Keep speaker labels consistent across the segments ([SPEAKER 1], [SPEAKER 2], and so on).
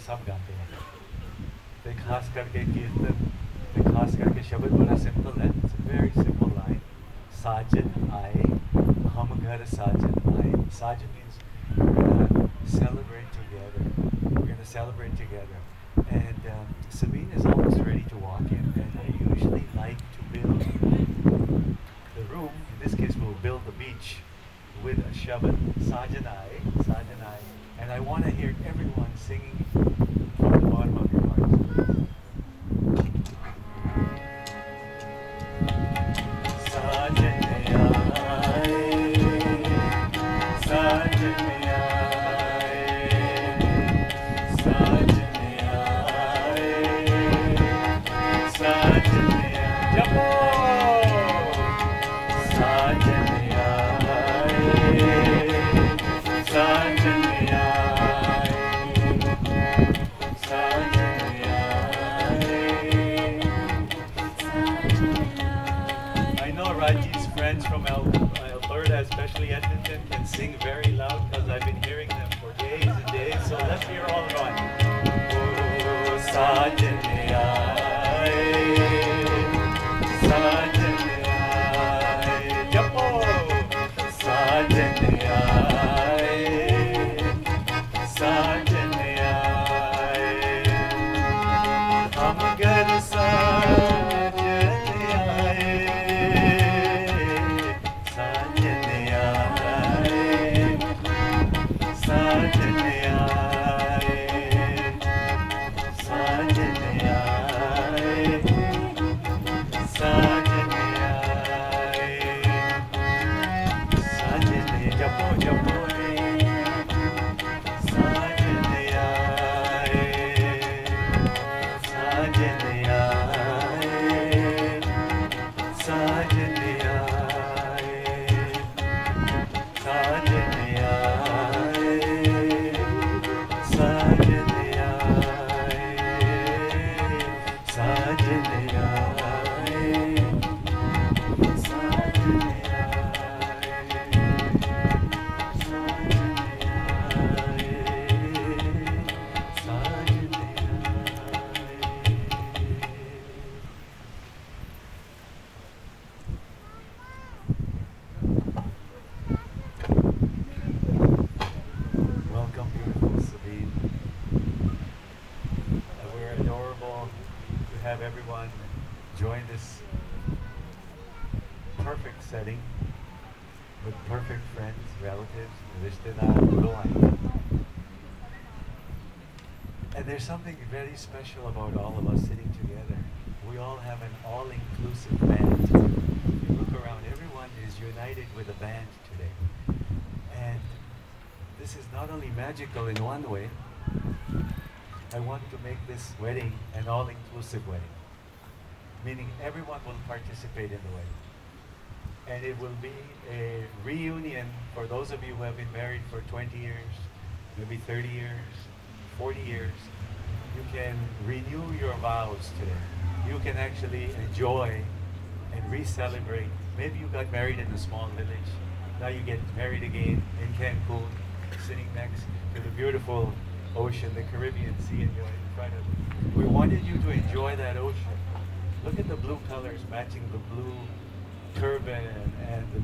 [SPEAKER 1] सब गाते हैं। तो खास करके कीर्तन, खास करके शब्द बड़ा सिंपल है। It's a very simple line. साजन आए, हम घर साजन आए. Sajan means we're gonna celebrate together. We're gonna celebrate together. And Sabine is almost ready to walk in. And I usually like to build the room. In this case, we'll build the beach with a shabad. Sajan aaye, Sajan aaye. And I want to hear everyone singing from the bottom of your hearts. From Alberta, especially Edmonton, can sing very loud because I've been hearing them for days and days. So let's hear all right. Oh, Sajane aaye, Sajane aaye, Japo, Sajane aaye, Sajane aaye, hum ghar sajane aaye. Everyone join this perfect setting with perfect friends, relatives, rishtedar. And there's something very special about all of us sitting together. We all have an all-inclusive band. If you look around, everyone is united with a band today. And this is not only magical in one way, I want to make this wedding an all-inclusive wedding, meaning everyone will participate in the wedding. And it will be a reunion for those of you who have been married for 20 years, maybe 30 years, 40 years. You can renew your vows today. You can actually enjoy and re-celebrate. Maybe you got married in a small village. Now you get married again in Cancun, sitting next to the beautiful ocean, the Caribbean Sea in front of you. We wanted you to enjoy that ocean. Look at the blue colors matching the blue turban and the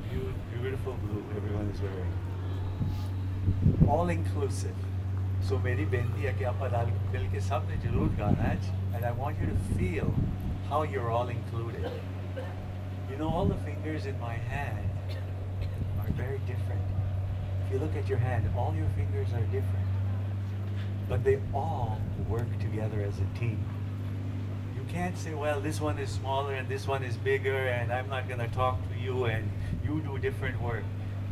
[SPEAKER 1] beautiful blue everyone is wearing. All inclusive. So meri benti hai ki aap mil ke sabne zarur gana hai, and I want you to feel how you're all included. You know, all the fingers in my hand are very different. If you look at your hand, all your fingers are different. But they all work together as a team. You can't say, well, this one is smaller and this one is bigger and I'm not going to talk to you and you do different work.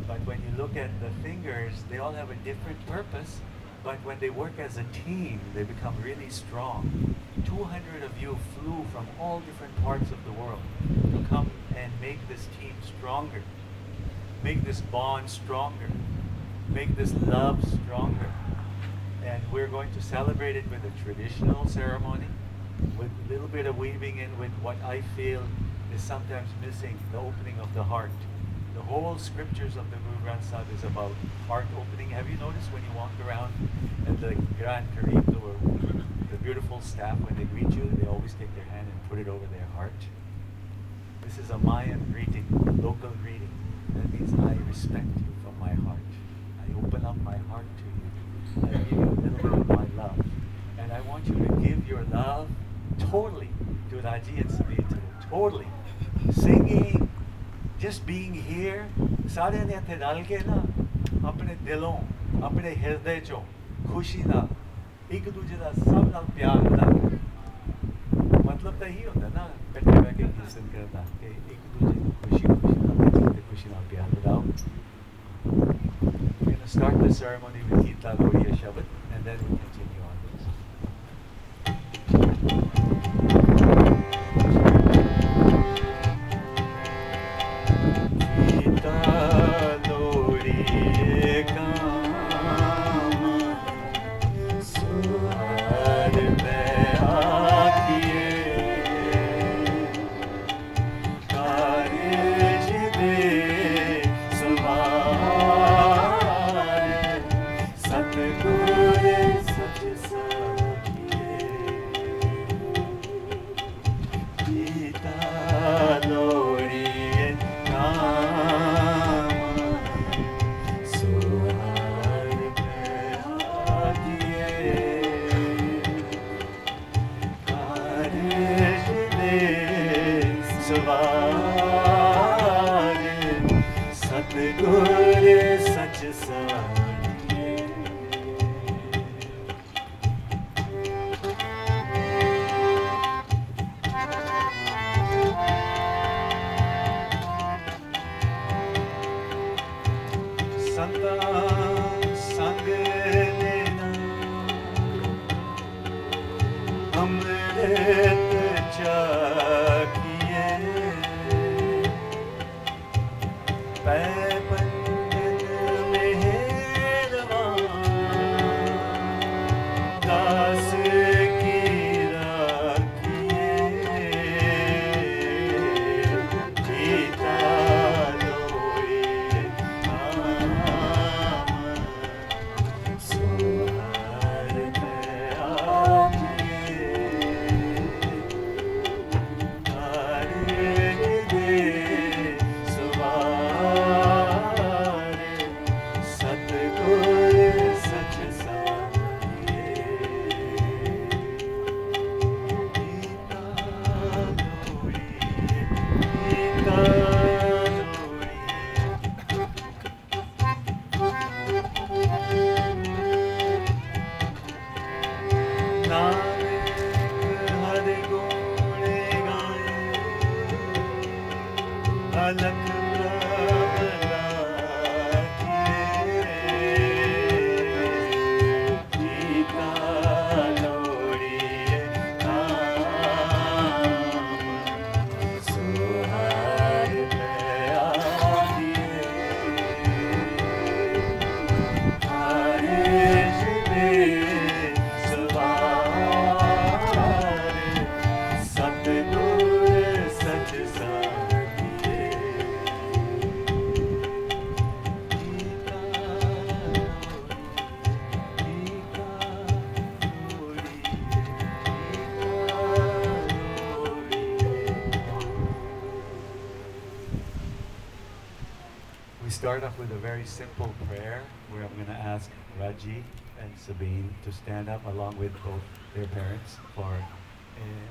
[SPEAKER 1] But when you look at the fingers, they all have a different purpose. But when they work as a team, they become really strong. 200 of you flew from all different parts of the world to come and make this team stronger, make this bond stronger, make this love stronger. And we're going to celebrate it with a traditional ceremony, with a little bit of weaving in with what I feel is sometimes missing, the opening of the heart. The whole scriptures of the Guru Granth Sahib is about heart opening. Have you noticed when you walk around at the Grand Kareem, or the beautiful staff, when they greet you, they always take their hand and put it over their heart? This is a Mayan greeting, local greeting. That means I respect you from my heart. I open up my heart to you. I give you a little bit of my love. And I want you to give your love totally to Raji and Sabir today. Totally. Singing, just being here. सारे ने थे डाल के ना अपने दिलों, अपने हृदय चों खुशी नाल एक दूजे का सब नाल प्यार बढ़ाओ। मतलब तो यही होता ना कट्ठे बह के कीर्तन करना कि एक दूजे को खुशी नाल ते खुशी नाल प्यार बढ़ाओ। We're going to start the ceremony with Gita Gaudiya Shabad and then we'll continue on this. Start off with a very simple prayer where I'm going to ask Raji and Sabine to stand up along with both their parents for an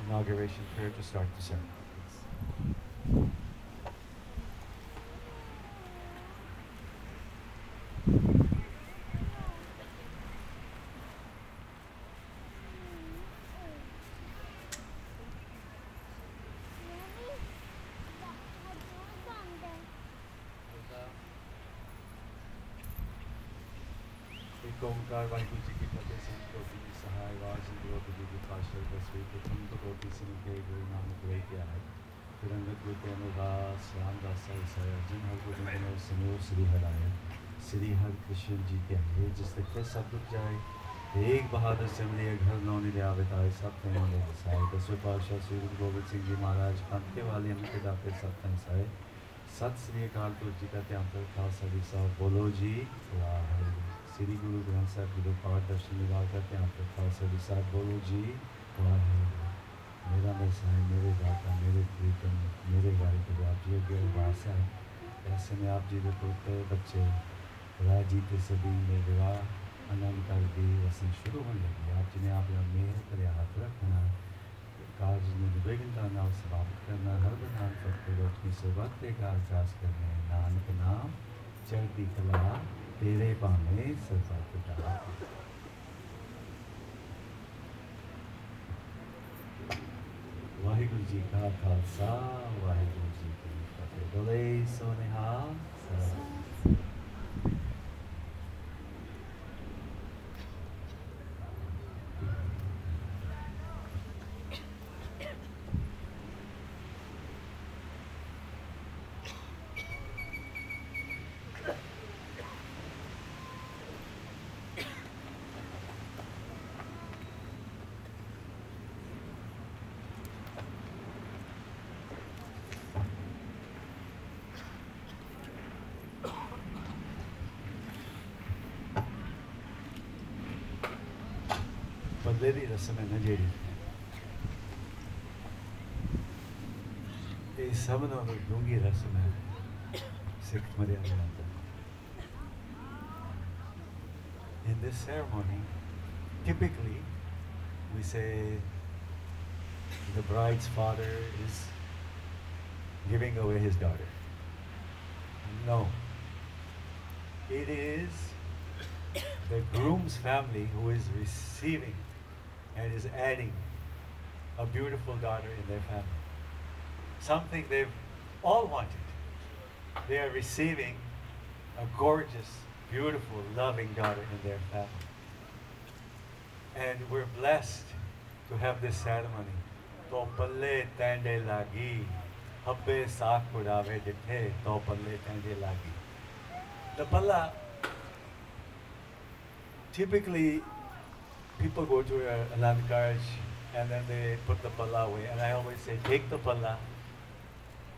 [SPEAKER 1] inauguration prayer to start the ceremony. ओंकार वाहिगुरु जी की फतेह संत कोटि की सहाय was Draupadi की Pasteur तस्वीर प्रथम तो कोटि सिंह गुरु नानक वे क्या है तिरंगत गुरु अनुवास रामदास साई अर्जुन हर गोविंद समूह श्री हराय श्री हर कृष्ण जी के है जिस तक सब दुख जाए एक बहादुर सिमरिए घर नौनी ले आवे ताए सब तैयार साए दसवें पातशाह श्री गुरु गोविंद सिंह जी महाराज पंथे वाले हम के दाते सब तन साए सत श्री अकाल पुरख जी का ध्यान कर खालसा जी साहब बोलो जी वाहिगुरू श्री गुरु ग्रंथ साहब जी को पाठ दर्शन विभाग का ध्यान कर खालसा जी साहब बोलो जी वाहिगुरू मेरा नसाई मेरे दाता मेरे प्रीतम मेरे भाई को आप जी अगे अरदास है ऐसे में आप जी के पोते बच्चे राजी के सभी में विवाह आनंद कर दी वसन शुरू होने लगी आप जिन्हें आप मेहर करे हाथ रखना कार्य निर्विघ्नता नाम समाप्त करना हर प्रधान सबको रोशनी से वक्त का आकाश करने नानक नाम चढ़ती कला तेरे पाने सर्वत्र जी का खालसा वाहिगुरु जी की फतेह। बोले सो निहाल। बदले दी रस्म है ना जी, ये सब नालों डूंगी रस्म है सिख मर्यादा अंदर। In this ceremony, typically we say the bride's father is giving away his daughter. No, it is the groom's family who is receiving and is adding a beautiful daughter in their family. Something they've all wanted. They are receiving a gorgeous, beautiful, loving daughter in their family. And we're blessed to have this ceremony. To palle tande lagi, habbe saak pudave dithe, to palle tande lagi. The palla, typically people go to Anand Karaj and then they put the palla away. And I always say, take the palla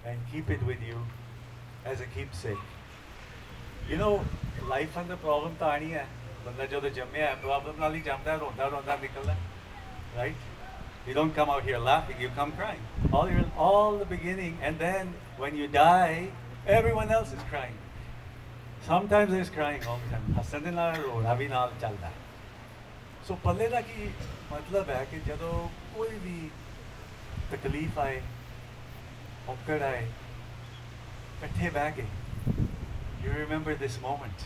[SPEAKER 1] and keep it with you as a keepsake. You know, life and the problem taani hai. Banda jo to jamme hai, problem nali jamda hai, ronda nikalda, right? You don't come out here laughing, you come crying. All the beginning, and then when you die, everyone else is crying. Sometimes there's crying all the time. Hasan na ro, ravi naal chalda hai. So palle da ki matlab hai ki jado koi bhi takleef aaye, औकड़ आए, इकट्ठे बैठे, you remember this moment.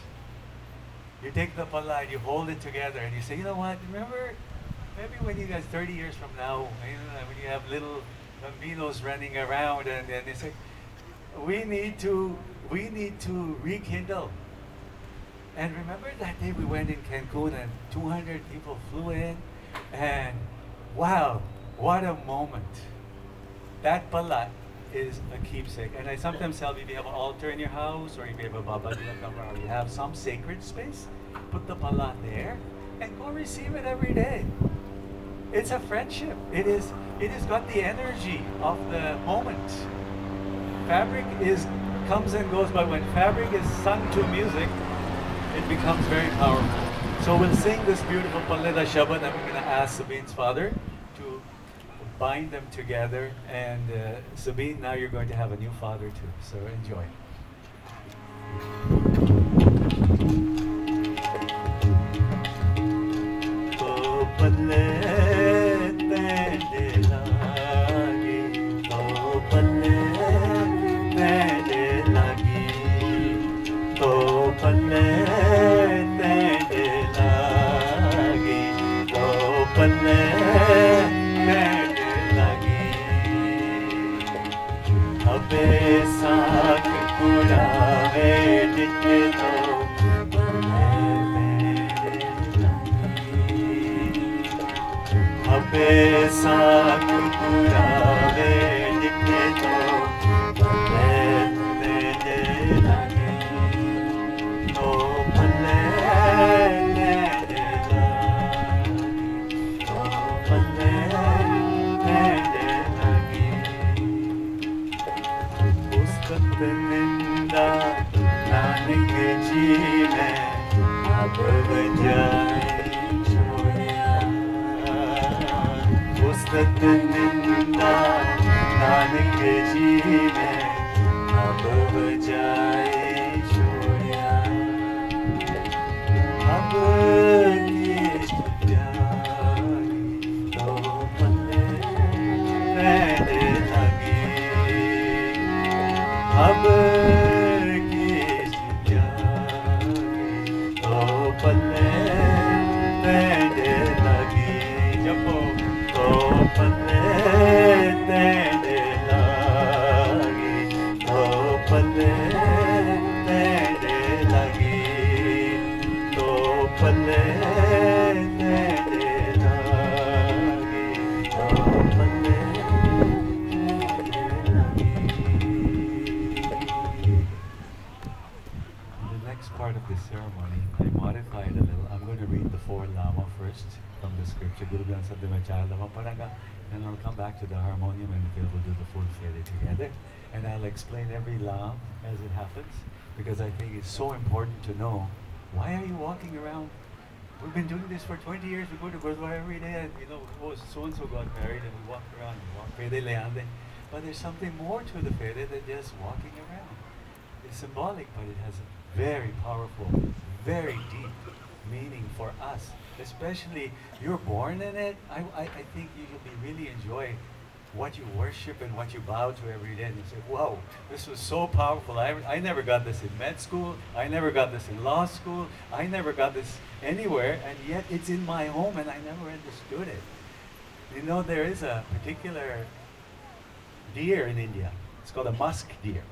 [SPEAKER 1] You take the palla and you hold it together and you say, you know what, remember, maybe when you guys 30 years from now, when you have little bambinos running around and they say, we need to rekindle. And remember that day we went in Cancun and 200 people flew in, and wow, what a moment. That palla is a keepsake. And I sometimes tell you, if you have an altar in your house, or if you have a Baba Dila Kamra, or you have some sacred space, put the palla there and go receive it every day. It's a friendship. It has got the energy of the moment. Fabric comes and goes, but when fabric is sung to music, it becomes very powerful. So we'll sing this beautiful Palleda Shabad, and we're going to ask Sabine's father to bind them together. And Sabine, now you're going to have a new father too, so enjoy.
[SPEAKER 2] Pale,
[SPEAKER 1] Laavan first from the scripture. Guru Granth Sahib mein 4 Laavan padanga, and I'll come back to the harmonium and we'll do the full fere together. And I'll explain every Laam as it happens, because I think it's so important to know, why are you walking around? We've been doing this for 20 years. We go to Gurdwara every day, and oh, so-and-so got married, and we walk around and walk fere le aande. But there's something more to the fere than just walking around. It's symbolic, but it has a very powerful, very deep meaning for us. Especially, you're born in it. I think you'll be really enjoy what you worship and what you bow to every day. And you say, wow, this was so powerful. I never got this in med school. I never got this in law school. I never got this anywhere. And yet it's in my home and I never understood it. You know, there is a particular deer in India. It's called a musk deer.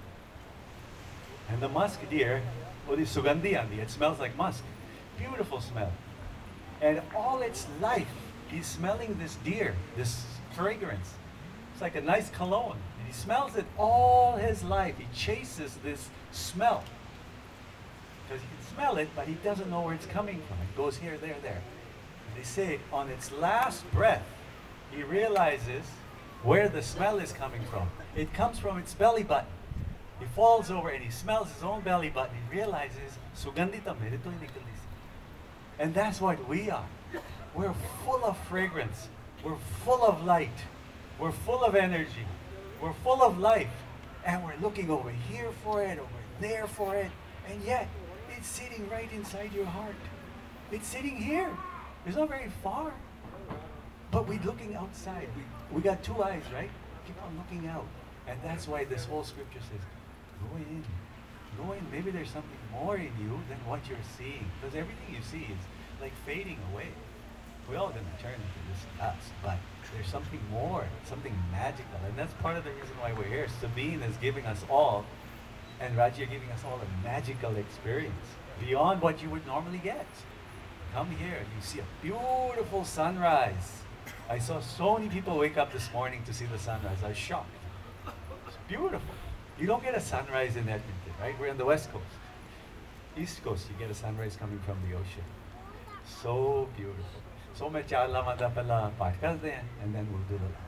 [SPEAKER 1] And the musk deer, it smells like musk. Beautiful smell. And all its life, he's smelling this deer, this fragrance. It's like a nice cologne. And he smells it all his life. He chases this smell. Because he can smell it, but he doesn't know where it's coming from. It goes here, there, there. And they say on its last breath, he realizes where the smell is coming from. It comes from its belly button. He falls over and he smells his own belly button. He realizes, Sugandhita mere to hi nikali si. And that's what we are. We're full of fragrance. We're full of light. We're full of energy. We're full of life. And we're looking over here for it, over there for it. And yet, it's sitting right inside your heart. It's sitting here. It's not very far. But we're looking outside. We got two eyes, right? Keep on looking out. And that's why this whole scripture says, go in. Go in. Maybe there's something more in you than what you're seeing. Because everything you see is like fading away. We're all going to turn into this dust. But there's something more, something magical. And that's part of the reason why we're here. Sabine is giving us all, and Raji are giving us all a magical experience beyond what you would normally get. Come here and you see a beautiful sunrise. I saw so many people wake up this morning to see the sunrise. I was shocked. It's beautiful. You don't get a sunrise in Edmonton, right? We're on the West Coast. East Coast, you get a sunrise coming from the ocean. So beautiful. So मैं 4 लामा दा पहला पाठ करते हैं, and then we'll do the Laavan.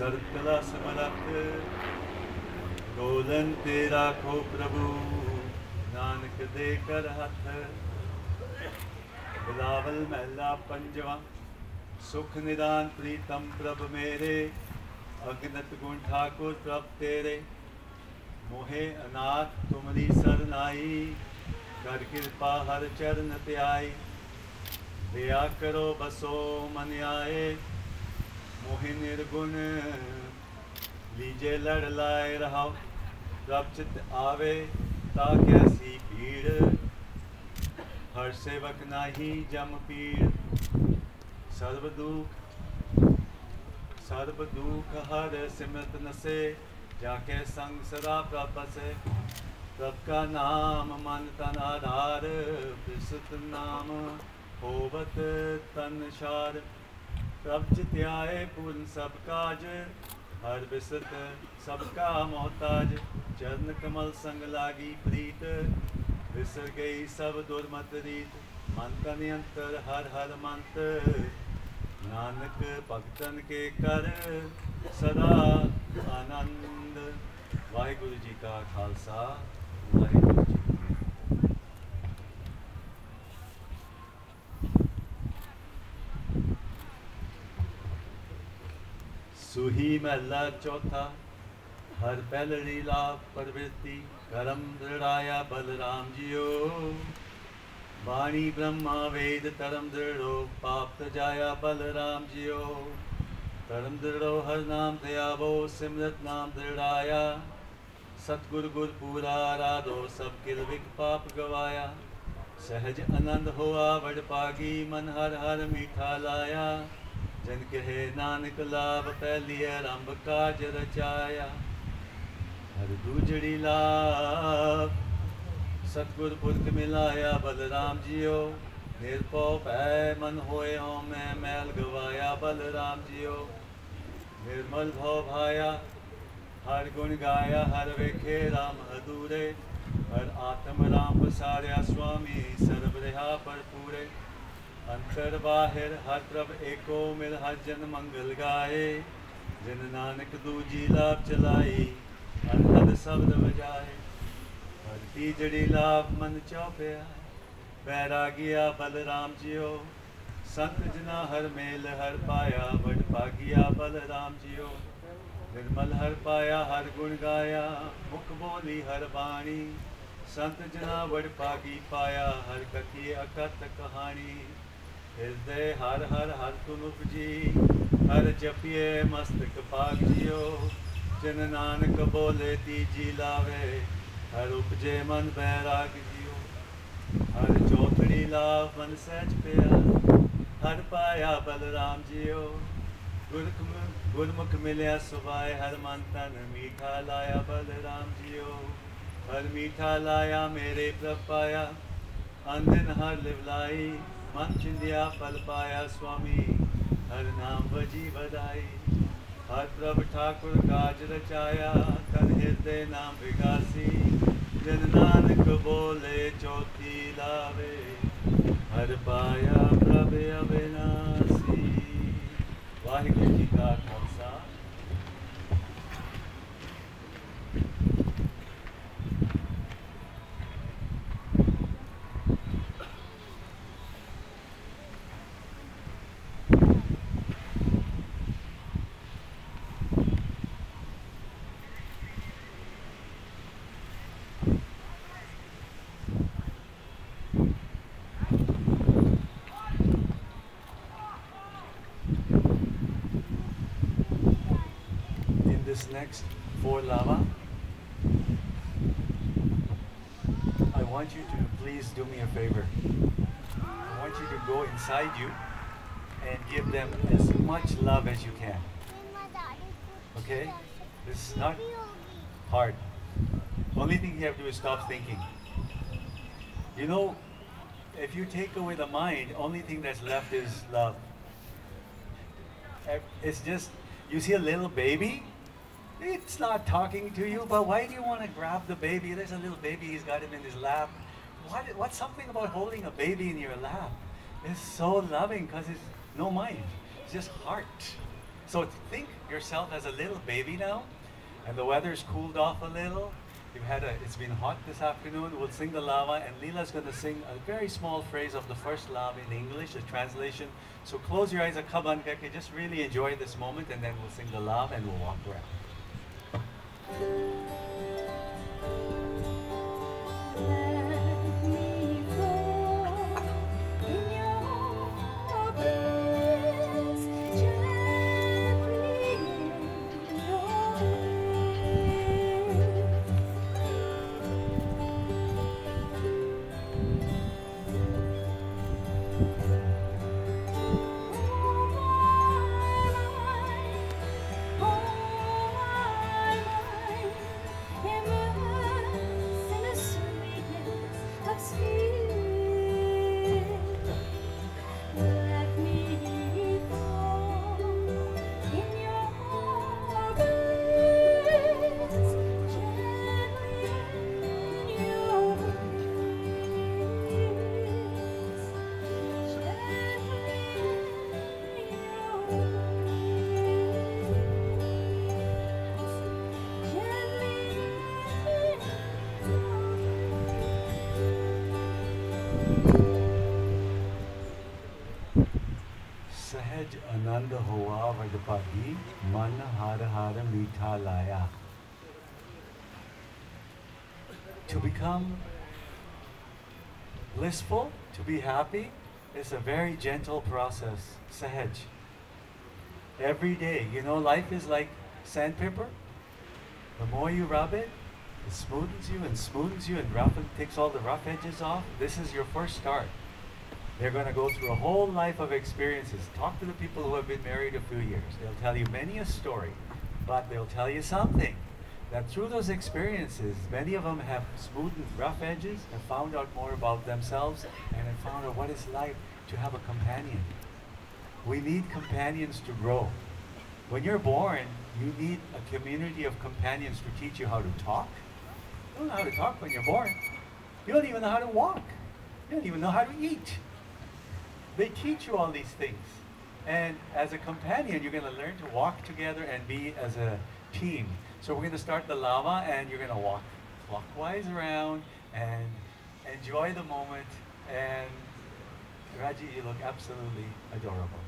[SPEAKER 1] सर्वकला समरथ गोलन तेरा खो प्रभु नानक दे कर हथ बिलावल महला पंजवा सुख निदान प्रीतम प्रभ मेरे अगनत गुण ठाकुर प्रभ तेरे मोहे अनाथ तुमरी सरनाई कर कृपा हर चरण त्याई दया करो बसो मन आए मोहि निर्गुण लीजे लड़ लाए रहो प्रभ चित आवे ताकैसी पीड़ हर सेवक नाही जम पीड़ सर्व दुख हर सिमरत नसे जाके संग सदा प्रभ से प्रभ का नाम मन तन आधार प्रसिद्ध नाम होवत तन शार प्रभ चित आए पूर्ण सब काज हर बिसत सबका मोहताज चरण कमल संग लागी प्रीत विसर गई सब दुर्मत रीत मन तन अंतर हर हर मंत नानक भगतन के कर सदा आनंद। वाहिगुरु जी का खालसा वाहिगुरु जी सुही महला चौथा हर पहलड़ी लाभ प्रवृत्ति करम दृढ़ाया बलराम जियो वाणी ब्रह्मा वेद तरम दृढ़ो पाप जाया बलराम जियो तरम दृढ़ो हर नाम दयावो सिमरत नाम दृढ़ाया सतगुर गुर पूरा राधो सब किल विक पाप गवाया सहज आनंद हुआ बड़ पागी मन हर हर मीठा लाया जन कहे नानक लाभ पहलिए रंभ काज रचाया हर दूजड़ी लाभ सतगुर पुरख मिलाया बलराम जियो निरपौ भै मन होए हों मैं मैल गवाया बलराम जियो निर्मल भव भाया हर गुण गाया हर वेखे राम अधूरे हर आत्म राम पसार्या स्वामी सर्व रहा पर पूरे अंतर बाहिर हर प्रभ एको मिल हर जन मंगल गाए जिन नानक दूजी लाभ चलाई अनहद शब्द बजाए हर तीजड़ी लाभ मन चौपया बैरागिया बलराम जियो संत जना हर मेल हर पाया बड़ पागिया बलराम जियो निर्मल हर पाया हर गुण गाया मुख बोली हर बाणी संत जना बड़ पागी पाया हर कथी अकथ कहानी हृदय हर हर हर तुम उपजी हर जपिए मस्तक पाग जियो जन नानक बोले तीजी लावे हर उपजे मन बैराग जियो हर चौथड़ी लाभ मन सहज पिया हर पाया बलराम जियो गुरमुख मिलया सुभाए हर मन तन मीठा लाया बलराम जियो हर मीठा लाया मेरे प्रभ पाया अंधन हर लिवलाई मन चिंदिया फल पाया स्वामी हर नाम बजी बधाई हर प्रभ ठाकुर काज रचाया तन हृदय नाम विकासी जन नानक बोले चौथी लावे हर पाया प्रभ अविनाशी वाहिगुरु जी का Khalsa this next 4 lava, I want you to please do me a favor. I want you to go inside you and give them as much love as you can. Okay? This is not hard. Only thing you have to do is stop thinking. You know, if you take away the mind, only thing that's left is love. It's just, you see a little baby, it's not talking to you, but why do you want to grab the baby? There's a little baby, he's got him in his lap. What's something about holding a baby in your lap? It's so loving because it's no mind, it's just heart. So think yourself as a little baby now, and the weather's cooled off a little. It's been hot this afternoon. We'll sing the lava, and Leela's going to sing a very small phrase of the first lava in English, a translation. So close your eyes, just really enjoy this moment, and then we'll sing the lava and we'll walk around. सहज आनंद हुआ वडभागी मन हर हर मीठा लाया. To become blissful, to be happy, is a very gentle process. Sahaj. Every day, life is like sandpaper. The more you rub it, It smoothens you and takes all the rough edges off. This is your first start. They're going to go through a whole life of experiences. Talk to the people who have been married a few years. They'll tell you many a story, but they'll tell you something. That through those experiences, many of them have smoothened rough edges and found out more about themselves and have found out what it's like to have a companion. We need companions to grow. When you're born, you need a community of companions to teach you how to talk. You don't know how to talk when you're born. You don't even know how to walk. You don't even know how to eat. They teach you all these things. And as a companion, you're going to learn to walk together and be as a team. So we're going to start the lava, and you're going to walk clockwise around and enjoy the moment. And Raji, you look absolutely adorable.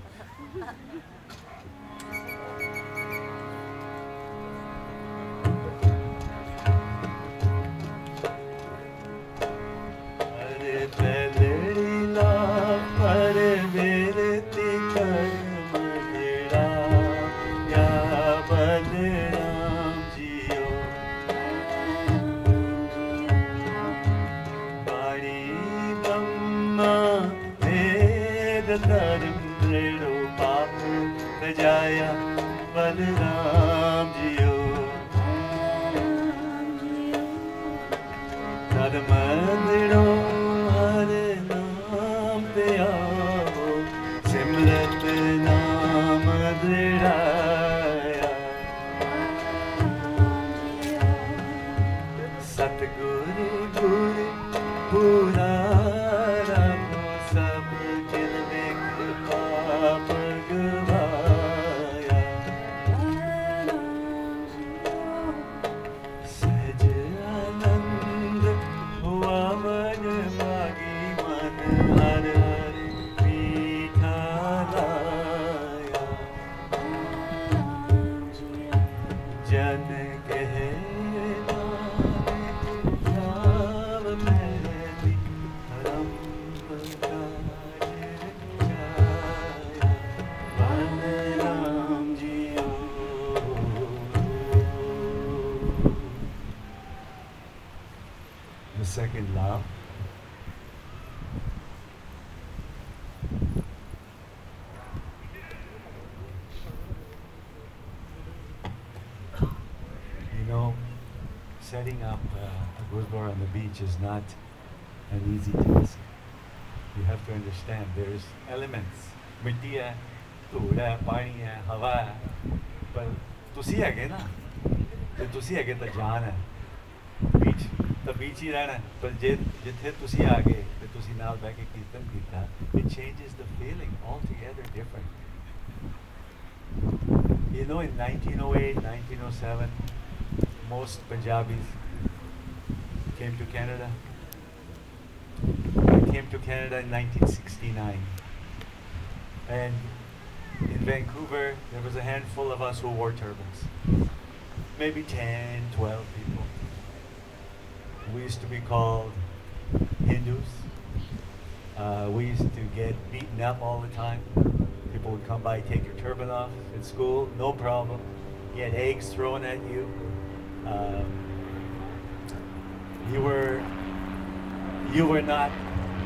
[SPEAKER 1] The second love. You know, setting up a Gurdwara on the beach is not an easy task. You have to understand there's elements. मिट्टी है, धूड़ है, पानी है, हवा है, पर तुसी है ना, तो तुसी है तो जान है, बीच तो बीच ही रहना, पर जिथे तुसी आ गए, तो तुसी नाल बैठ के कीर्तन कीता, it changes the feeling altogether different. You know, in 1908, 1907, most Punjabis came to Canada. I came to Canada in 1969. And in Vancouver, there was a handful of us who wore turbans. Maybe 10, 12 people. We used to be called Hindus. We used to get beaten up all the time. People would come by, take your turban off at school, no problem. You had eggs thrown at you. You were not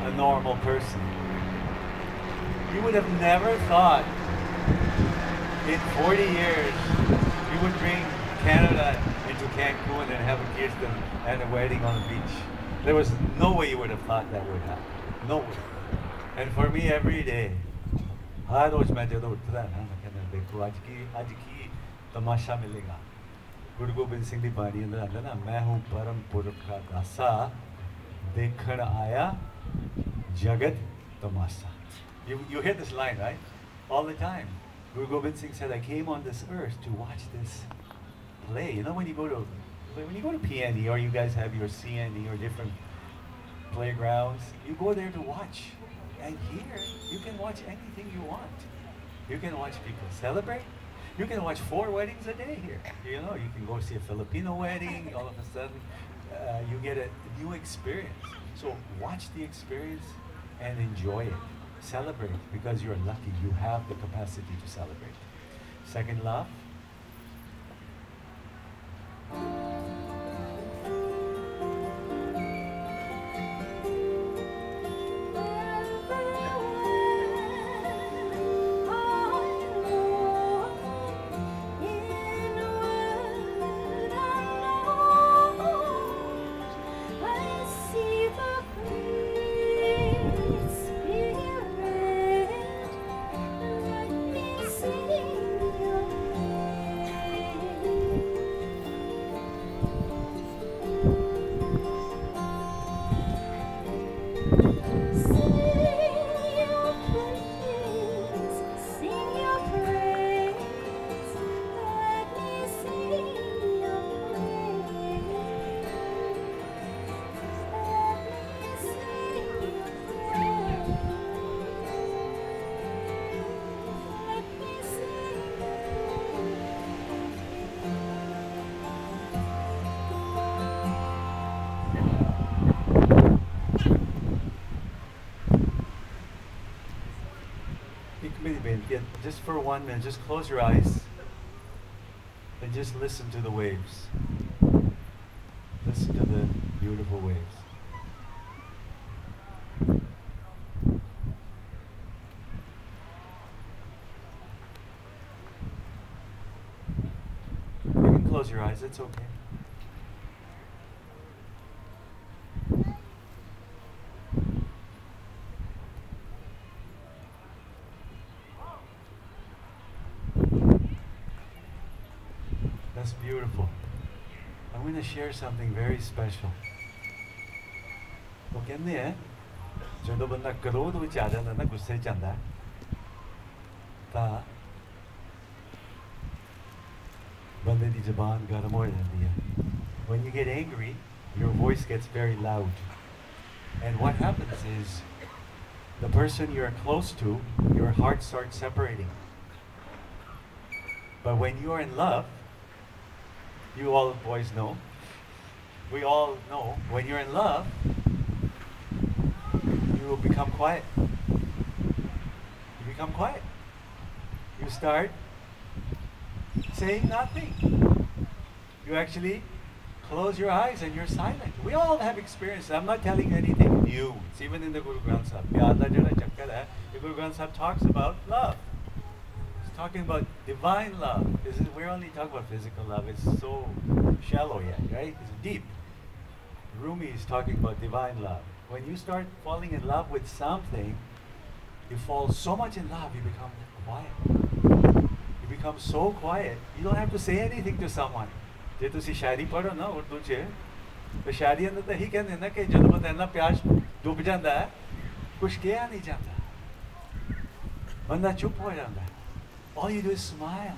[SPEAKER 1] a normal person. You would have never thought in 40 years you would bring Canada into Cancun and have a kirtan and a wedding on the beach. There was no way you would have thought that would happen. No way. And for me, every day, हर रोज मैं जब उठता है ना मैं कहता देखो आज की तमाशा मिलेगा गुरु गोबिंद सिंह की बाणी अंदर आता ना मैं हूँ परम पुरख का दासा देखण आया जगत तमाशा. You hear this line, right? All the time. Guru Gobind Singh said, I came on this earth to watch this play. You know, when you go to PNE or you guys have your CNE or different playgrounds, you go there to watch. And here, you can watch anything you want. You can watch people celebrate. You can watch 4 weddings a day here. You know, you can go see a Filipino wedding. All of a sudden, you get a new experience. So watch the experience and enjoy it. Celebrate because you're lucky. You have the capacity to celebrate. Second love. Just for 1 minute, just close your eyes and just listen to the waves. Listen to the beautiful waves. You can close your eyes, it's okay. That's beautiful. I'm going to share something very special. ਉਹ ਕਹਿੰਦੇ ਆ ਜਦੋਂ ਬੰਦਾ ਕ੍ਰੋਧ ਵਿੱਚ ਆ ਜਾਂਦਾ ਨਾ ਗੁੱਸੇ 'ਚ ਆਉਂਦਾ ਤਾਂ ਬੰਦੇ ਦੀ ਜ਼ਬਾਨ ਗਰਮ ਹੋ ਜਾਂਦੀ ਹੈ. When you get angry, your voice gets very loud. And what happens is the person you're close to, your heart starts separating. But when you are in love, you all boys know, we all know, when you're in love, you will become quiet. You become quiet. You start saying nothing. You actually close your eyes and you're silent. We all have experience. I'm not telling you anything new. It's even in the Guru Granth Sahib. The Guru Granth Sahib talks about love. Talking about divine love. We're only talking about physical love. It's so shallow yet, right? It's deep. Rumi is talking about divine love. When you start falling in love with something, you fall so much in love, you become quiet. You become so quiet, you don't have to say anything to someone. ਜੇ ਤੁਸੀਂ ਸ਼ਾਇਰੀ ਪੜ੍ਹੋ ਨਾ ਉਰਦੂ 'ਚ ਤਾਂ ਸ਼ਾਇਰੀ ਅੰਦਰ ਤਾਂ ਇਹੀ ਕਹਿੰਦੇ ਨਾ ਕਿ ਜਦੋਂ ਬੰਦਾ ਇੰਨਾ ਪਿਆਰ ਡੁੱਬ ਜਾਂਦਾ ਹੈ ਕੁਛ ਕਿਹਾ ਨਹੀਂ ਜਾਂਦਾ ਬੰਦਾ ਚੁੱਪ ਹੋ ਜਾਂਦਾ ਹੈ. All you do is smile.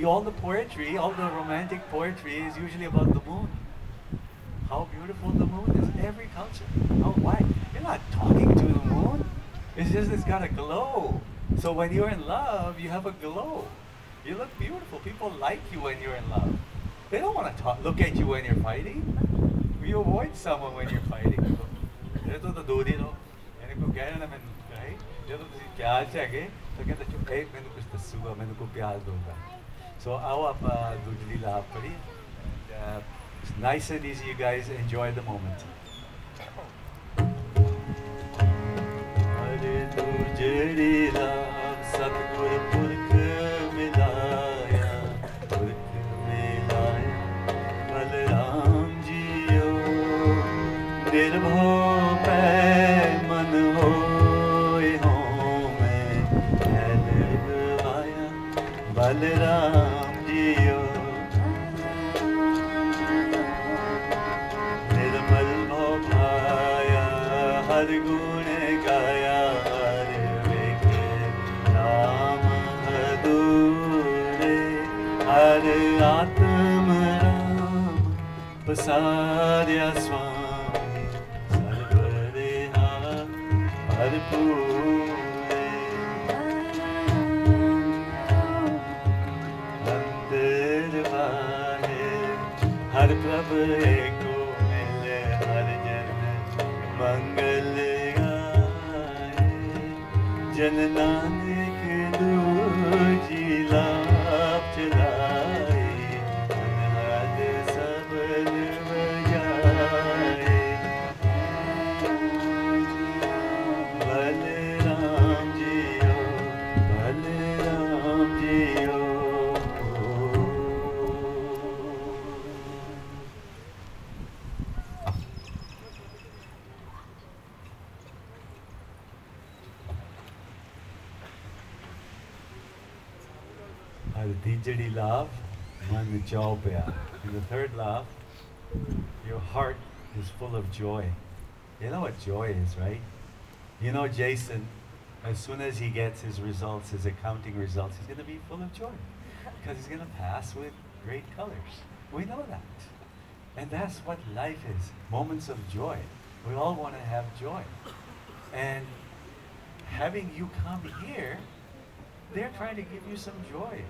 [SPEAKER 1] All the poetry, all the romantic poetry is usually about the moon. How beautiful the moon is. Every culture. Oh, why? You're not talking to the moon. It's just it's got a glow. So when you're in love, you have a glow. You look beautiful. People like you when you're in love. They don't want to look at you when you're fighting. You avoid someone when you're fighting. ਜਦੋਂ ਤੁਸੀਂ ਪਿਆਰ 'ਚ ਹੈਗੇ ਤਾਂ ਕਹਿੰਦਾ ਚੁੱਪ ਮੈਨੂੰ ਕੁਛ ਦੱਸੂਗਾ ਮੈਨੂੰ ਕੋਈ ਪਿਆਰ ਦਊਗਾ. So ਆਓ ਆਪਾਂ ਦੂਜੀ ਲਾਭ ਪੜ੍ਹੀਏ. It's nice and easy, you guys enjoy the moment. ਹਰੇ ਦੂਜੜੀ ਲਾਭ ਸਤਿਗੁਰ ਪੁਰਖ ਮਿਲਾਇਆ ਪੁਰਖ ਮਿਲਾਇਆ ਬਲਰਾਮ ਜੀਓ ਨਿਰਭਉ ਪੈ ਮਨ ਹੋ Balaram jiyo nirmal bhav bhaya har gun gaya har vekhe naam adure har atm ram pasarya swami sarvareha bharpur हर प्रभ एको मिले हर जन मंगल गाए जन नानक दूजी लाभ चलाए अनहद सबल बजाए बलराम जियो बलराम जियो. Tijadi love, man chao pya. In the third love, your heart is full of joy. You know what joy is, right? You know Jason, as soon as he gets his results, his accounting results, he's going to be full of joy. Because he's going to pass with great colors. We know that. And that's what life is. Moments of joy. We all want to have joy. And having you come here, they're trying to give you some joy.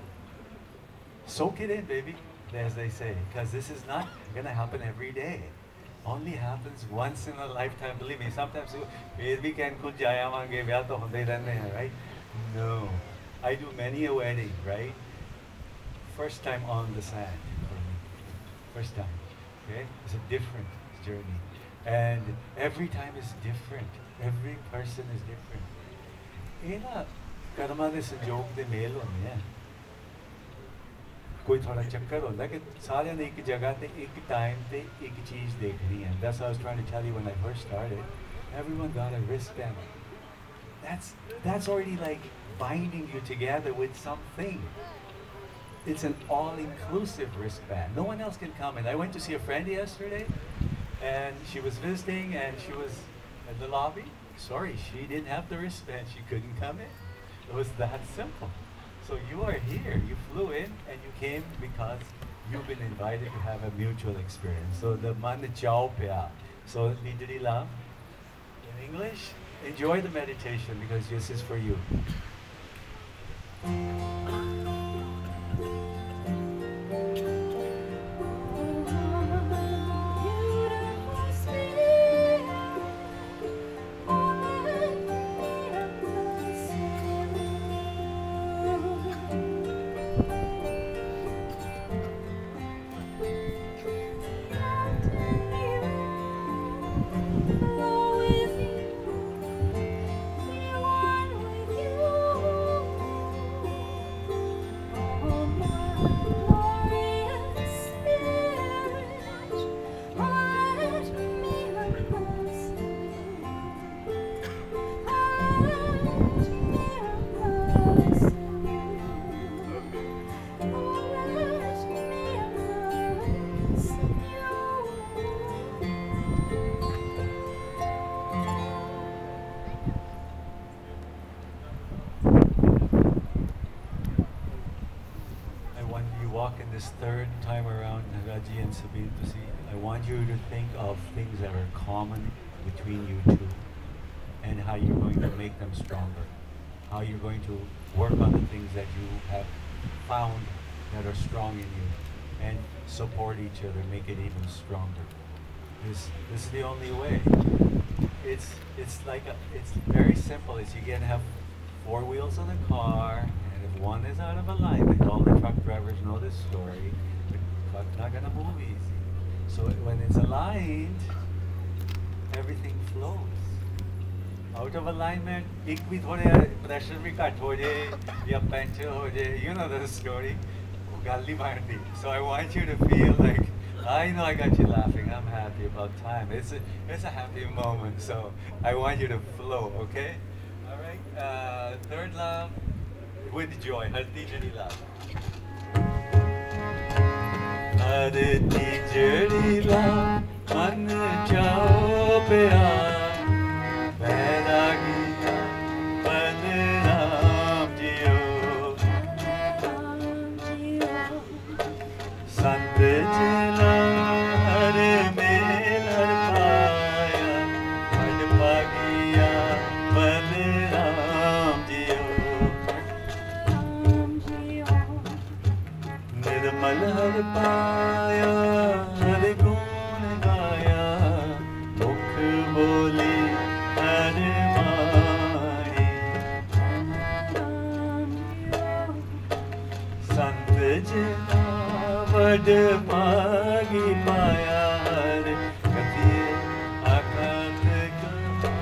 [SPEAKER 1] Soak it in, baby, as they say, because this is not going to happen every day. Only happens once in a lifetime. Believe me, sometimes we can Cancun jaya mange vyah to hunde rehne hain, right? No. I do many a wedding, right? First time on the sand for me. First time. Okay? It's a different journey. And every time is different. Every person is different. ਇਹ ਨਾ ਕਰਮਾਂ ਦੇ ਸੰਜੋਗ ਦੇ ਮੇਲ ਹੁੰਦੇ ਆ ਕੋਈ ਥੋੜਾ ਚੱਕਰ ਹੁੰਦਾ ਕਿ ਸਾਰਿਆਂ ਨੇ ਇੱਕ ਜਗ੍ਹਾ ਤੇ ਇੱਕ ਟਾਈਮ ਤੇ ਇੱਕ ਚੀਜ਼ ਦੇਖਣੀ ਹੈ that's what I was trying to tell you when I first started everyone got a wristband that's already like binding you together with something it's an all-inclusive wristband no one else can come in I went to see a friend yesterday and she was visiting and she was in the lobby sorry she didn't have the wristband she couldn't come in it was that simple so you are here you flew in and you came because you've been invited to have a mutual experience so the man chao pya so nidri love in English enjoy the meditation because this is for you Third time around Raji and Sabine to see I want you to think of things that are common between you two and how you're going to make them stronger how you're going to work on the things that you have found that are strong in you and support each other make it even stronger this is the only way it's very simple it's you can have 4 wheels on a car if one is out of alignment, all the truck drivers know this story, the truck's not going to move easy. So when it's aligned, everything flows. Out of alignment, ek bhi thode pressure bhi cut ho jaye, ya puncture ho jaye, you know the story. Gal nahi mardi. So I want you to feel like, I know I got you laughing, I'm happy about time. It's a happy moment, so I want you to flow, okay? All right, third love. With joy, Harti Jari Love. Harti Jari Love, man chao pyar, paida kiya, Balram jiyo. Sant jila har mel har paya, bad pagiya, Balram jiyo. Malhar paya, har gun gaya, mukh boli har mari. Sant jina vad magi paya, har kathiye akat kamai.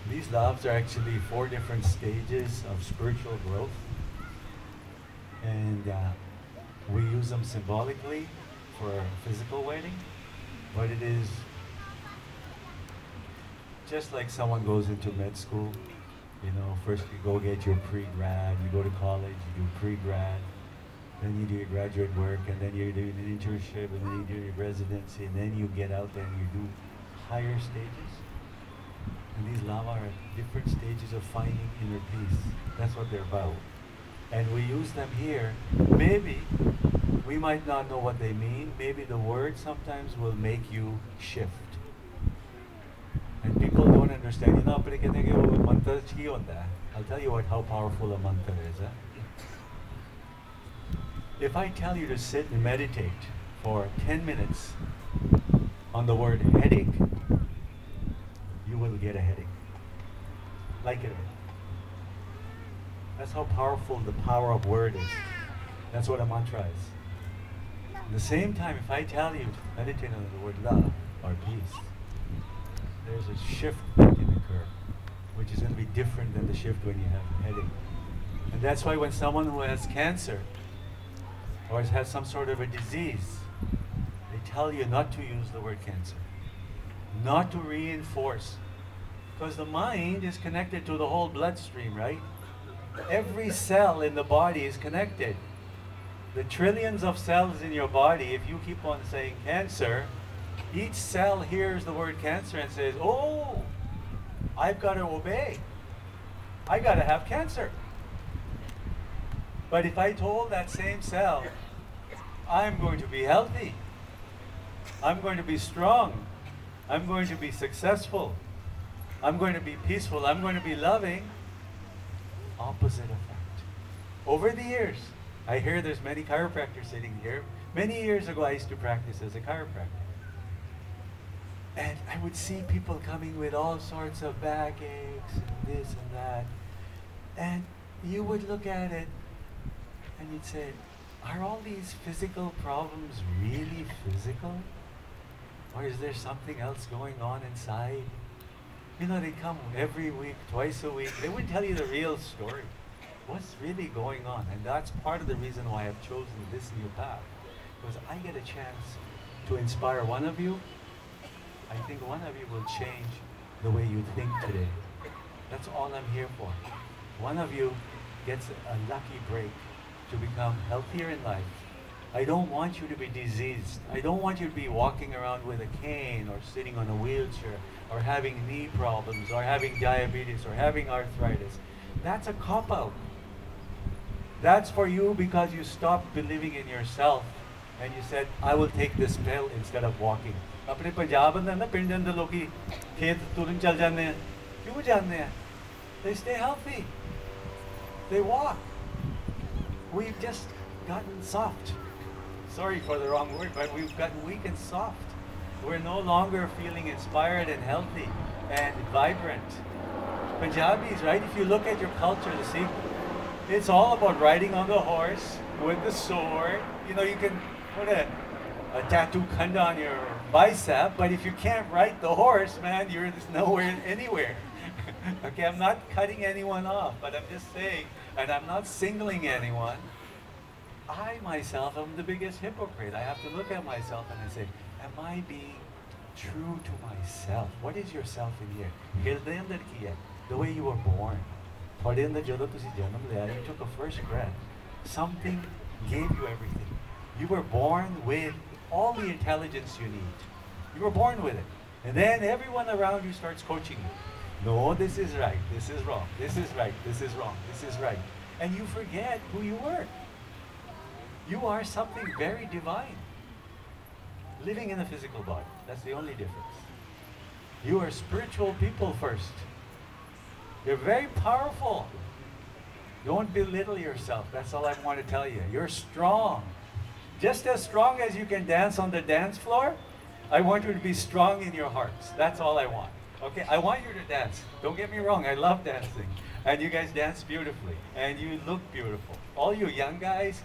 [SPEAKER 1] These loves are actually 4 different stages of spiritual growth. And we use them symbolically for a physical wedding. But it is just like someone goes into med school You know, first you go get your pre-grad, you go to college, you do pre-grad, then you do your graduate work, and then you do an internship, and then you do your residency, and then you get out there and you do higher stages. And these lava are different stages of finding inner peace. That's what they're about. And we use them here. Maybe we might not know what they mean. Maybe the word sometimes will make you shift. And people don't understand. You know, I'll tell you how powerful a mantra is. If I tell you to sit and meditate for 10 minutes on the word headache, you will get a headache. Like it or not. That's how powerful the power of word is. That's what a mantra is. At the same time, if I tell you to meditate on the word love or peace, there's a shift that can occur, which is going to be different than the shift when you have a headache. And that's why when someone who has cancer or has some sort of a disease, they tell you not to use the word cancer, not to reinforce, because the mind is connected to the whole bloodstream, right? Every cell in the body is connected. The trillions of cells in your body, if you keep on saying cancer, each cell hears the word cancer and says, oh, I've got to obey. I got to have cancer. But if I told that same cell, I'm going to be healthy, I'm going to be strong, I'm going to be successful, I'm going to be peaceful, I'm going to be loving, opposite effect. Over the years, I hear there's many chiropractors sitting here. Many years ago, I used to practice as a chiropractor. And I would see people coming with all sorts of backaches and this and that. And you would look at it and you'd say, are all these physical problems really physical? Or is there something else going on inside? You know, they come every week, twice a week. They wouldn't tell you the real story. What's really going on? And that's part of the reason why I've chosen this new path. Because I get a chance to inspire one of you. I think one of you will change the way you think today. That's all I'm here for. One of you gets a lucky break to become healthier in life. I don't want you to be diseased. I don't want you to be walking around with a cane or sitting on a wheelchair or having knee problems or having diabetes or having arthritis. That's a cop-out. That's for you because you stopped believing in yourself and you said, I will take this pill instead of walking. अपने पंजाब अंदर ना पिंड अंदर लोग खेत तुरंत चल जाते हैं क्यों जाते हैं? They stay healthy. They walk. We've just gotten soft. Sorry for the wrong word, but we've gotten weak and soft. We're no longer feeling inspired and healthy and vibrant. Punjabis, right? If you look at your culture, the Sikh, it's all about riding on the horse with the sword. You know, you can put a tattoo khanda on your bicep, but if you can't ride the horse, man, you're just nowhere, anywhere. Okay, I'm not cutting anyone off, but I'm just saying, and I'm not singling anyone. I myself am the biggest hypocrite. I have to look at myself and I say, am I being true to myself? What is yourself in here? The way you were born. You took a first breath. Something gave you everything. You were born with all the intelligence you need. You were born with it. And then everyone around you starts coaching you. No, this is right, this is wrong, this is right, this is wrong, this is right. And you forget who you were. You are something very divine. Living in a physical body, that's the only difference. You are spiritual people first. You're very powerful. Don't belittle yourself, that's all I want to tell you. You're strong. Just as strong as you can dance on the dance floor, I want you to be strong in your hearts. That's all I want. Okay, I want you to dance. Don't get me wrong, I love dancing. And you guys dance beautifully. And you look beautiful. All you young guys,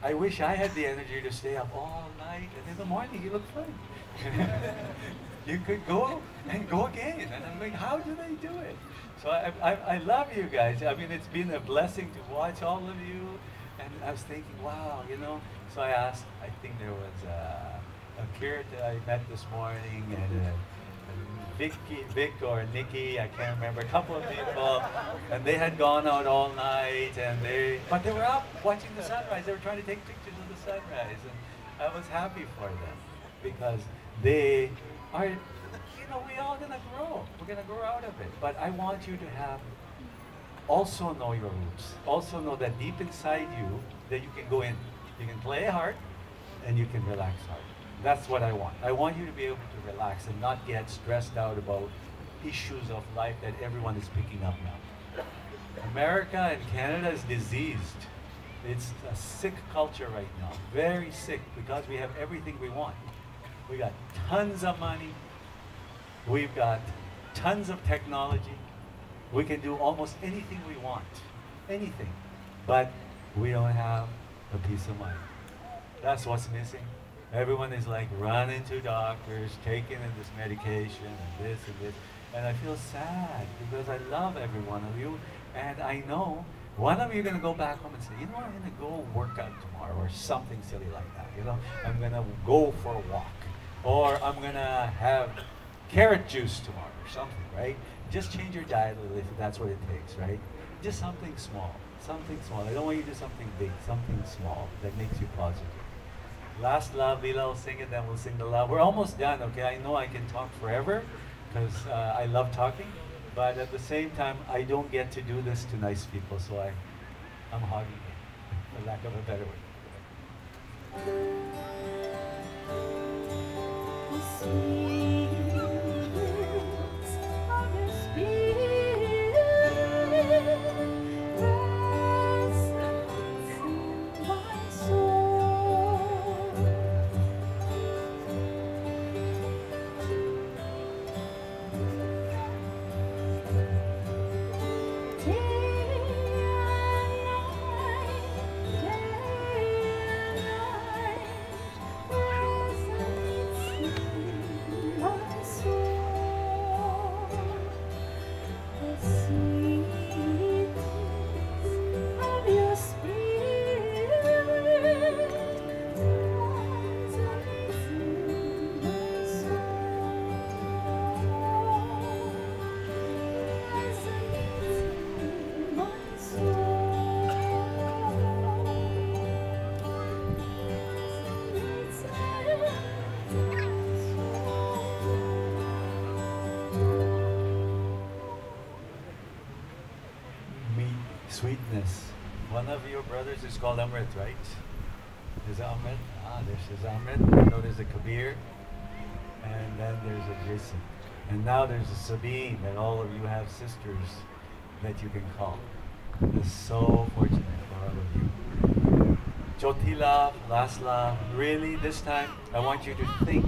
[SPEAKER 1] I wish I had the energy to stay up all night. And in the morning, you look fine. You could go and go again. And I'm like, how do they do it? So I love you guys. I mean, it's been a blessing to watch all of you. And I was thinking, wow, you know. So I asked, I think there was a Kirit that I met this morning and a Vic or Nikki, I can't remember, a couple of people, and they had gone out all night, but they were up watching the sunrise. They were trying to take pictures of the sunrise, and I was happy for them because they are, we're all gonna grow. We're gonna grow out of it. But I want you to also know your roots. Also know that deep inside you, that you can go in, you can play hard, and you can relax hard. That's what I want. I want you to be able to relax and not get stressed out about issues of life that everyone is picking up now. America and Canada is diseased. It's a sick culture right now, very sick, because we have everything we want. We got tons of money. We've got tons of technology. We can do almost anything we want, anything. But we don't have a peace of mind. That's what's missing. Everyone is like running to doctors, taking in this medication and this and this. And I feel sad because I love every one of you. And I know one of you are going to go back home and say, I'm going to go work out tomorrow or something silly like that. I'm going to go for a walk. Or I'm going to have carrot juice tomorrow or something, right? Just change your diet a little if that's what it takes, right? Just something small, something small. I don't want you to do something big, something small that makes you positive. Last love, Leela will sing it, then we'll sing the love. We're almost done, okay? I know I can talk forever because I love talking, but at the same time, I don't get to do this to nice people, so I'm hogging it, for lack of a better word. Sweetness. One of your brothers is called Amrit, right? Is it Amrit? There's Amrit. I know there's a Kabir. And then there's a Jason. And now there's a Sabine, that all of you have sisters that you can call. It's so fortunate for all of you. Choti love, last love. Really, this time, I want you to think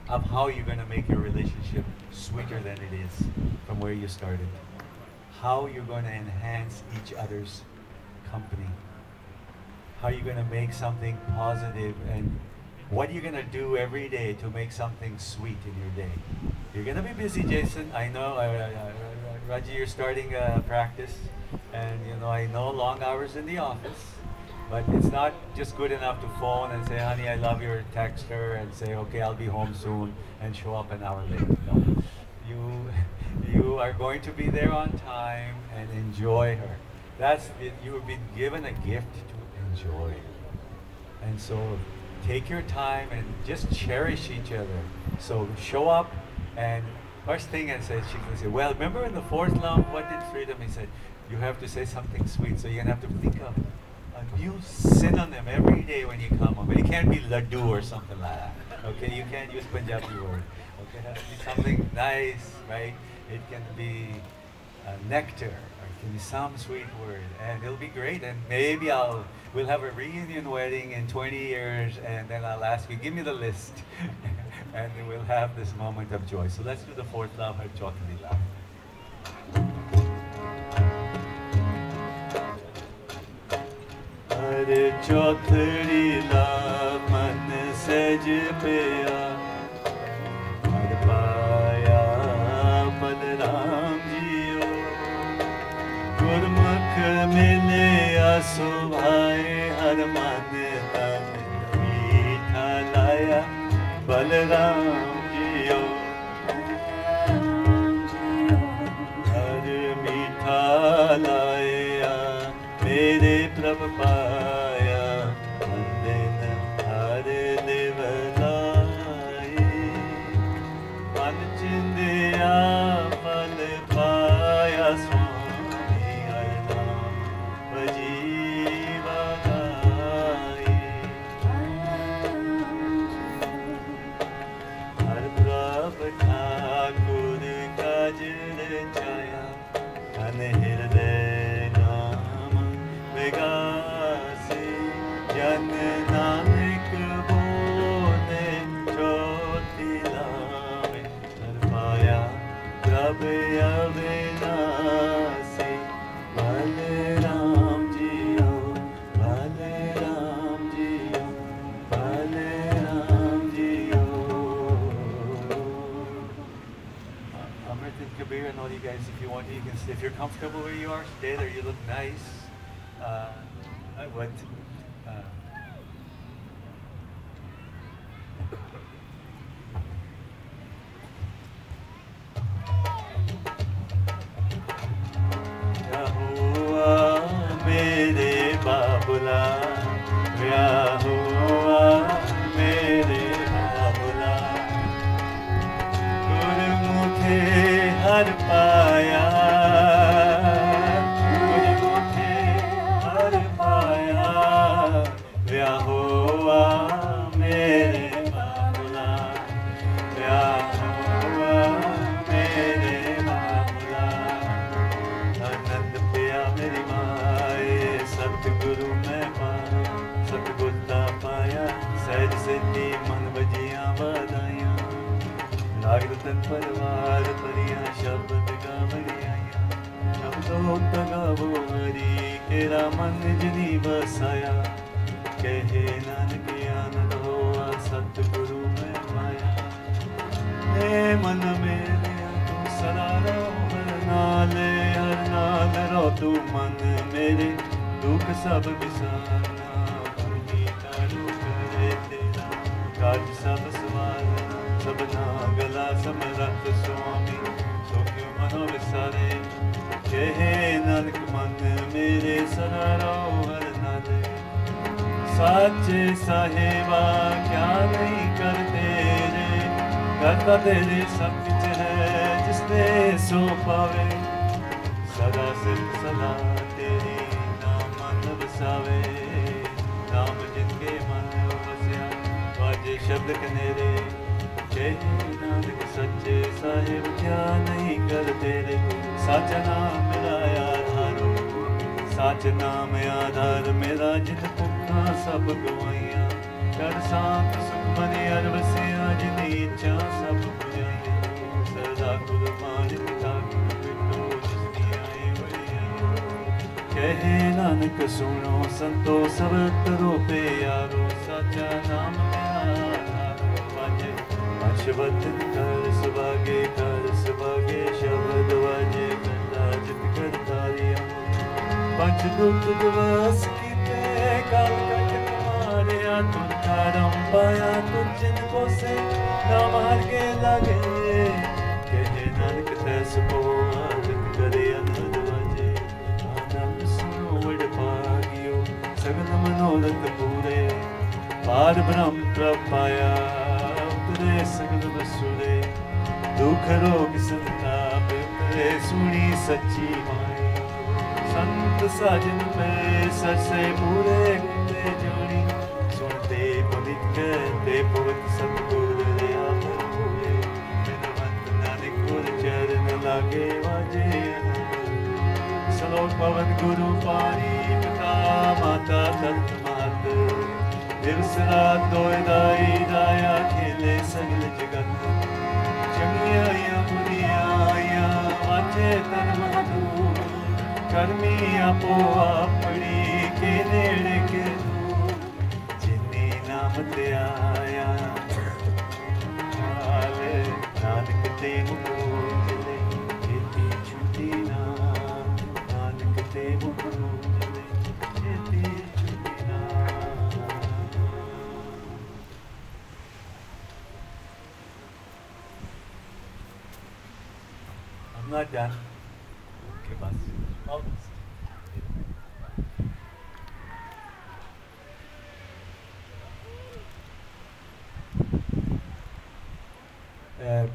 [SPEAKER 1] of how you're going to make your relationship sweeter than it is from where you started. How you're going to enhance each other's company. How you're going to make something positive, and what you're going to do every day to make something sweet in your day. You're going to be busy, Jason. I know, Raji, you're starting practice, and I know long hours in the office, but it's not just good enough to phone and say, honey, I love your texter, and say, okay, I'll be home soon, and show up an hour late. No. You are going to be there on time and enjoy her. That's it. You have been given a gift to enjoy. And so take your time and just cherish each other. So show up, and first thing I said, she can say, well, remember in the fourth love, what did Freedom? He said, you have to say something sweet. So you're going to have to think of a new synonym every day when you come home. But it can't be laddu or something like that. Okay, you can't use Punjabi word. Okay, it has to be something nice, right? It can be nectar, or it can be some sweet word, and it'll be great. And maybe we'll have a reunion wedding in 20 years, and then I'll ask you, give me the list, and then we'll have this moment of joy. So let's do the fourth love, Har Chautri love. Har Chautri love, man sej peya. मिले सुभाए हर माने तन मीठा लाया बलराम जियो सब ठाकुर काज रचाया, अन हृदय नाम विगासे, जन नानक बोले चौथी लावे, हर पाया प्रभ अविनाशी। बलराम जियो, बलराम जियो, बलराम जियो। Amrit and Kabir and all you guys, if you want, you can, if you're comfortable where you are, stay there. You look nice. What? मेरे बाबुला, ब्याह हुआ मेरे बाबुला, गुरमुखे हर पाया, गुरमुखे हर पाया, ब्याह हुआ मेरे बाबुला, ब्याह हुआ मेरे बाबुला, आनंद पिया मेरी माए, सतगुरु मैं पाया, सतगुरता पाया, सहज सिद्धि मन बजिया बधाइया, लाग रतन परिवार परिया, शब्द गावरियाया, शब्दों गावो हरि, केरा मन जिनी बसाया, कहे नानक आनंद होआ, सतगुरु मैं पाया, हे मन मेरे तू सदा रहो, हर नाले हर नाल रो तू मन मेरे, दुख सब बिसारना, भूमि तारू करे तेरा, काज सब सवारना, सबना गला समरथ स्वामी, सो क्यों मनो विसारे, कहे नानक मन मेरे सदा रहो हर नाले, साचे साहेबा क्या नहीं करते रे, करता तेरे सब कुछ है जिसने सो पावे, सदा सिर्फ सदा तेरी नाम मन बसावे, नाम जिनके मन बसया, बाजे शब्द कनेरे, कहे नानक सच्चे साहिब क्या नहीं करते रे, साचा नाम मेरा आधारो, साच नाम आधार मेरा, जिन भुखा सब गवाइया, कर शांत सुख मने अर बसिया, जिनी इच्छा सब बुझाइया, सदा कुर्बान पिता बिटो जिसकी आए बढ़िया, कहे नानक सुनो संतो सब करो पे यारो, साचा नाम मेरा आधारो, बाजे शब्द कर सुभागे, शब्द वाजे करता जित करतारिया, पंच दुख दिवस कीते काल कट तुम्हारे, तुम तारम पाया तुम जिनको से ना मार के लगे, कहे नानक तैस को आदत करे अनंद वाजे, आनंद सुनो वड भागियो, सगल मनोरथ पूरे, पार ब्रह्म प्रभ पाया, उतरे सगल बसुरे, दुख रोग संताप उतरे, सुनी सच्ची माई, संत साजन में सरसे पूरे गुंदे जोड़ी, सुनते पुनित कहते पवित सतगुर आप पूरे, बिनवंत नानक गुर चरण लागे वाजे, सलोक पवन गुरु पानी पिता माता तत्व मात, दिवस रात दोए दाई दाया, खेले सगल जगत, चंगिया या बुरिया या वाचे तन महदू, कर्मी आपो आपड़ी के नेड़े के दूर, जिन्नी नाम ते आया, हाले नानक ते मुकरो जले, जेती छुटी ना, नानक ते मुकरो जले, जेती छुटी ना। I'm not done. Okay, bus. Almost.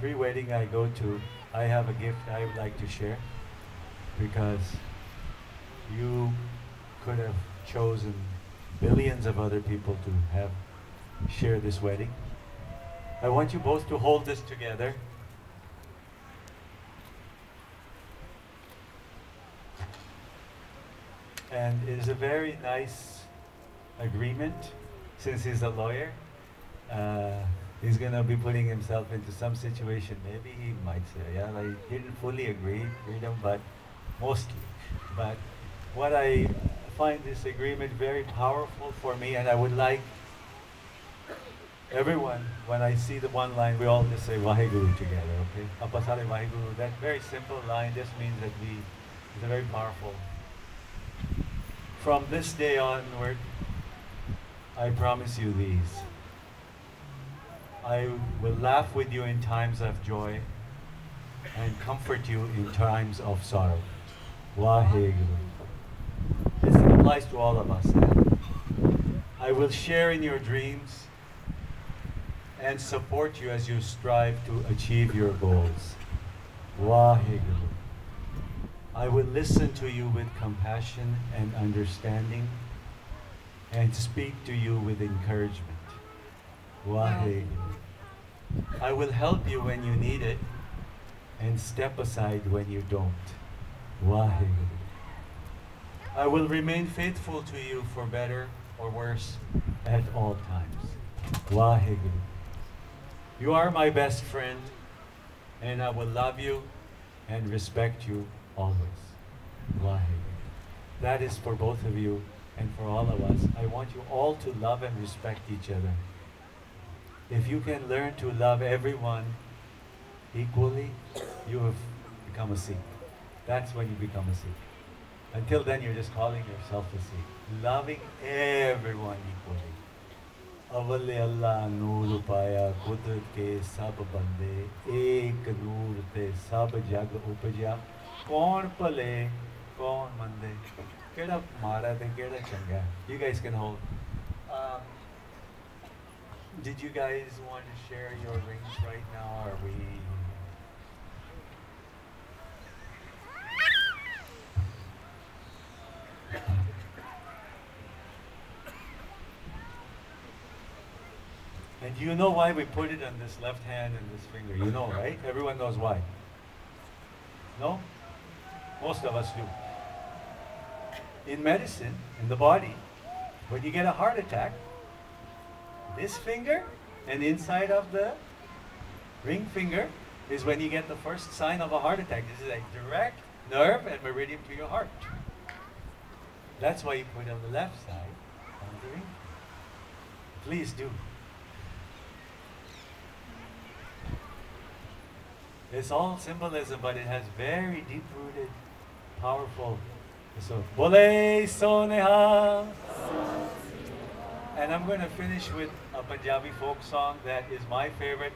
[SPEAKER 1] Pre-wedding I go to, I have a gift I would like to share, because you could have chosen billions of other people to have share this wedding, I want you both to hold this together. And it is a very nice agreement, since he's a lawyer. He's going to be putting himself into some situation. Maybe he might say, yeah, I didn't fully agree, freedom, but mostly. But what I find this agreement very powerful for me, and I would like everyone, when I see the one line, we all just say Vaheguru together, okay? Apasale Vaheguru, that very simple line just means that it's a very powerful. From this day onward, I promise you these. I will laugh with you in times of joy and comfort you in times of sorrow. Vaheguru. This applies to all of us. I will share in your dreams and support you as you strive to achieve your goals. Vaheguru. I will listen to you with compassion and understanding and speak to you with encouragement. Vaheguru. I will help you when you need it and step aside when you don't. Vaheguru. I will remain faithful to you for better or worse at all times. Vaheguru. You are my best friend, and I will love you and respect you always. Vaheguru. That is for both of you and for all of us. I want you all to love and respect each other. If you can learn to love everyone equally, you have become a Sikh. That's when you become a Sikh. Until then, you're just calling yourself a Sikh. Loving everyone equally. Avalle Allah noor paya kudrat ke sab bande ek noor te sab jag upajya kaun phale kaun mande keda mara te keda changa. You guys can hold. Did you guys want to share your rings right now? Or are we? And you know why we put it on this left hand and this finger? You know, right? Everyone knows why. No? Most of us do. In medicine, in the body, when you get a heart attack, this finger and inside of the ring finger is when you get the first sign of a heart attack. This is a direct nerve and meridian to your heart. That's why you put it on the left side of the ring. Please do. It's all symbolism, but it has very deep-rooted, powerful. So, Bole Soneha. And I'm going to finish with a Punjabi folk song that is my favorite.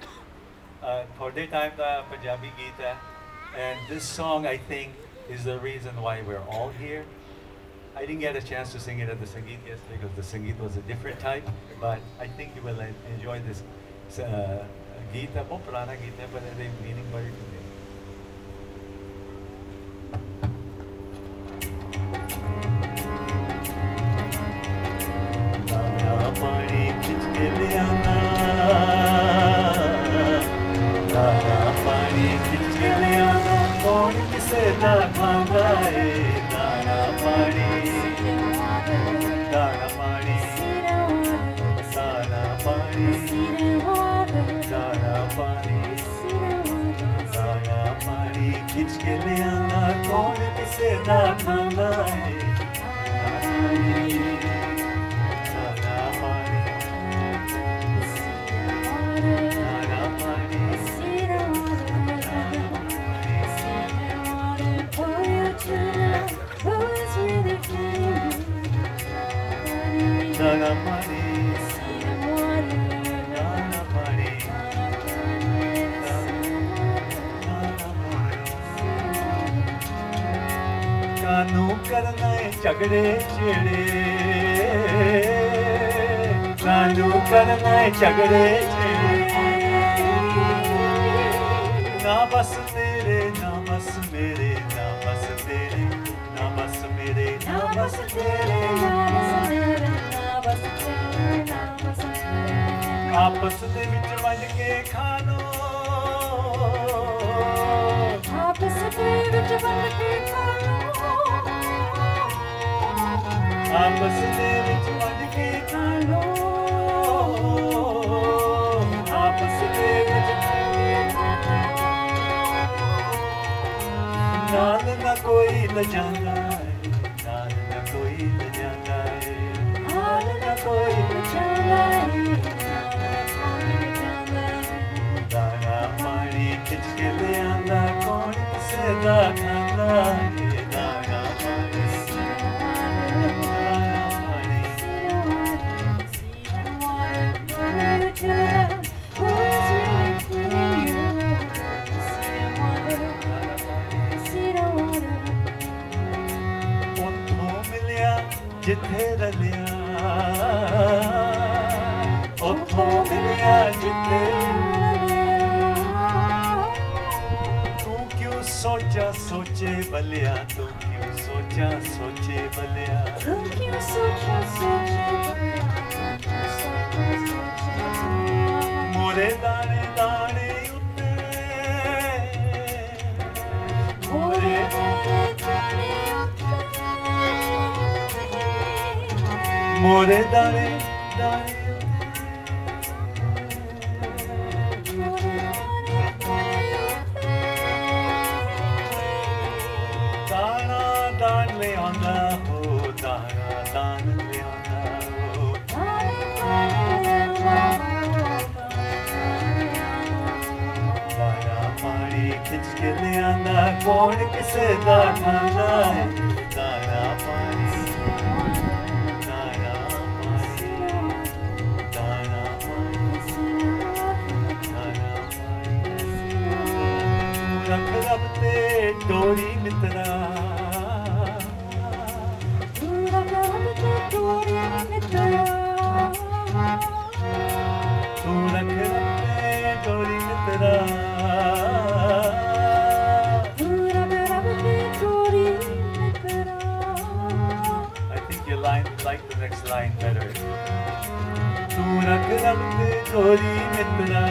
[SPEAKER 1] Thode time da Punjabi Geeta. And this song, I think, is the reason why we're all here. I didn't get a chance to sing it at the Sangeet yesterday because the Sangeet was a different type, but I think you will enjoy this Geeta, बहुत पुराना गीत है, but it has meaning for you today. दाना पानी खिंच के ले आना, दाना पानी खिंच के ले आना, कौन किसे ना खाना है, दाना पानी, दाना पानी, दाना पानी. दाना पानी खिंच के ले आना, कौन किसे ना खाना है, दाना पानी, दाना पानी, दाना पानी. कानू करना है झगड़े छेड़े, कानू करना है झगड़े छेड़े, ना बस तेरे, ना बस मेरे, ना बस तेरे, ना बस मेरे, ना बस तेरे, ना बस तेरे, ना बस तेरे, ना बस तेरे. आपस दे विच वंड के खा लो
[SPEAKER 2] आपस दे विच वंड के खा लो
[SPEAKER 1] आपस दे विच वंड के खा लो आपस दे विच नाल ना कोई लजांदा नाल ना कोई लजांदा नाल ना कोई लजांदा दाना पानी खिच के ले आंदा कौन किसे दा खांदा दाना पानी जिथे रलिया उथों मिलिया जिथे तू क्यों सोचा सोचे बलिया तू क्यों सोचा सोचे बलिया
[SPEAKER 2] तू क्यों सोचा सोचे
[SPEAKER 1] मोरे दाने दाने उते मोरे दाने दाने मोरे दाने दाने दाना दान ले आंदा हो दाना दान ले आंदा हो दाना पानी खिच के ले आंदा कौन किसे दा खांदा है दाना पानी डोरी मित्रा
[SPEAKER 2] तू रब ते डोरी मित्रा
[SPEAKER 1] तू रख ते डोरी मित्रा
[SPEAKER 2] तू रब ते डोरी मित्रा
[SPEAKER 1] I think you like the next line better. तू रख ते डोरी मित्रा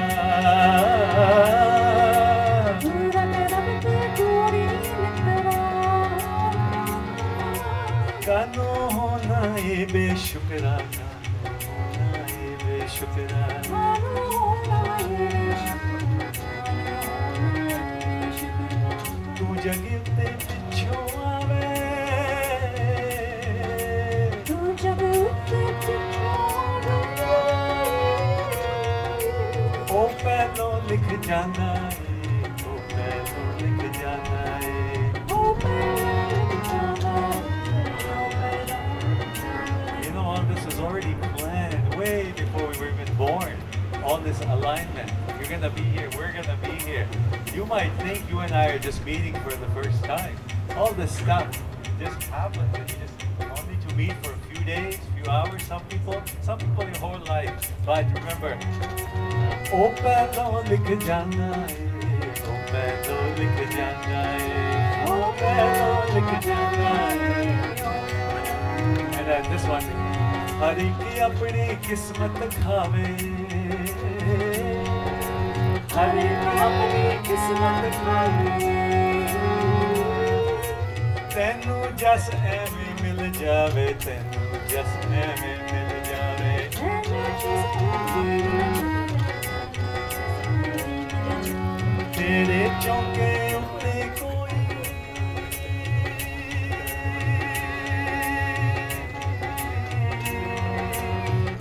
[SPEAKER 1] कानो होना ये बेशुक्रा कानो होना ये बेशुक्रा तू जगी ते पिछो आवे
[SPEAKER 2] तू जगी ते पिछो
[SPEAKER 1] ओ पहलो लिख जाना है ओ पहलो लिख जाना है
[SPEAKER 2] ओ पहलो लिख जाना है
[SPEAKER 1] all this was already planned way before we were even born. All this alignment. You're gonna be here, we're gonna be here. You might think you and I are just meeting for the first time. All this stuff just happens and you just only to meet for a few days, few hours, some people your whole life. But remember, O pehlo likh jana hai, O pehlo likh jana hai, O pehlo likh jana hai. And then this one, Hari की अपनी किस्मत खावे हरि की अपनी किस्मत खावे तेनू जस एवें मिल जावे तेनू जस एवें मिल जावे तेरे चौके उते कोई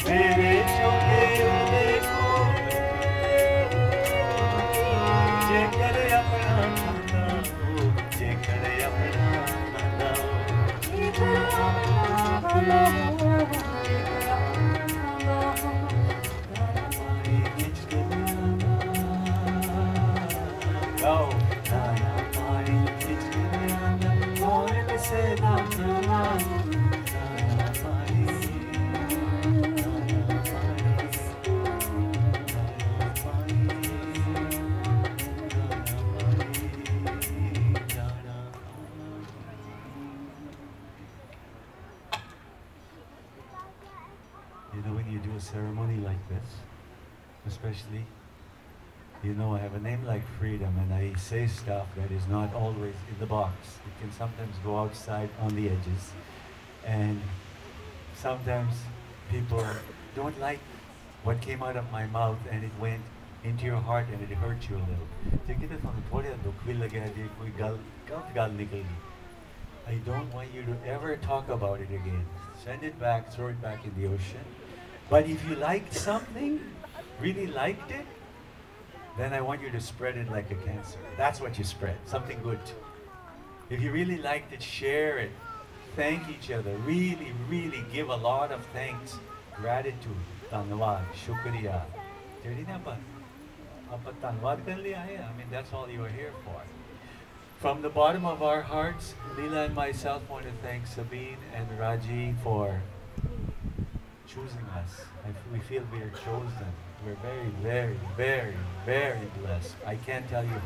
[SPEAKER 1] तेरे चौके उते कोई जेकर अपना खांदा हो जेकर अपना खांदा हो पानी खिच के लियाना गाओ दाना पानी खिच के लियाना कौन किसे दा खाना दाना पानी ceremony like this, You know, I have a name like freedom, and I say stuff that is not always in the box. It can sometimes go outside on the edges, and sometimes people don't like what came out of my mouth, and it went into your heart and it hurt you a little. Take it as on थोड़े दुख भी लगे जे कोई गलत गाल निकल गई. I don't want you to ever talk about it again. Send it back, throw it back in the ocean. But if you liked something, really liked it, then I want you to spread it like a cancer. That's what you spread, something good. If you really liked it, share it. Thank each other. Really, really give a lot of thanks, gratitude. Dhanyawad, shukriya. Jadi na ba? Apa dhanyawad kar liya hai? I mean, that's all you are here for. From the bottom of our hearts, Leela and myself want to thank Sabine and Raji for choosing us. We feel we are chosen. We're very, very, very, very blessed. I can't tell you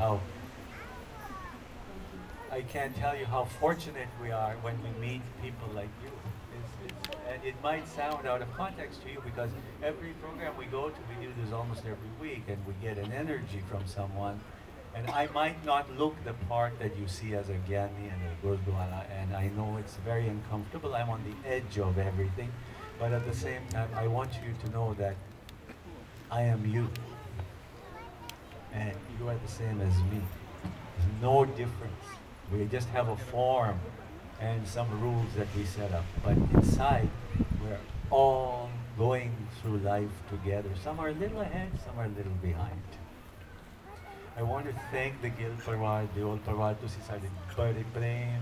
[SPEAKER 1] how fortunate we are when we meet people like you. And it might sound out of context to you because every program we go to, we do this almost every week, and we get an energy from someone. And I might not look the part that you see as a Gyani and a Gurdwara, and I know it's very uncomfortable. I'm on the edge of everything. But at the same time, I want you to know that I am you. And you are the same as me. There's no difference. We just have a form and some rules that we set up. But inside, we're all going through life together. Some are a little ahead, some are a little behind. I want to thank the Gil Parwar, the old Parwar, ਤੁਸੀਂ ਸਾਡੇ ਬੜੇ ਪ੍ਰੇਮ,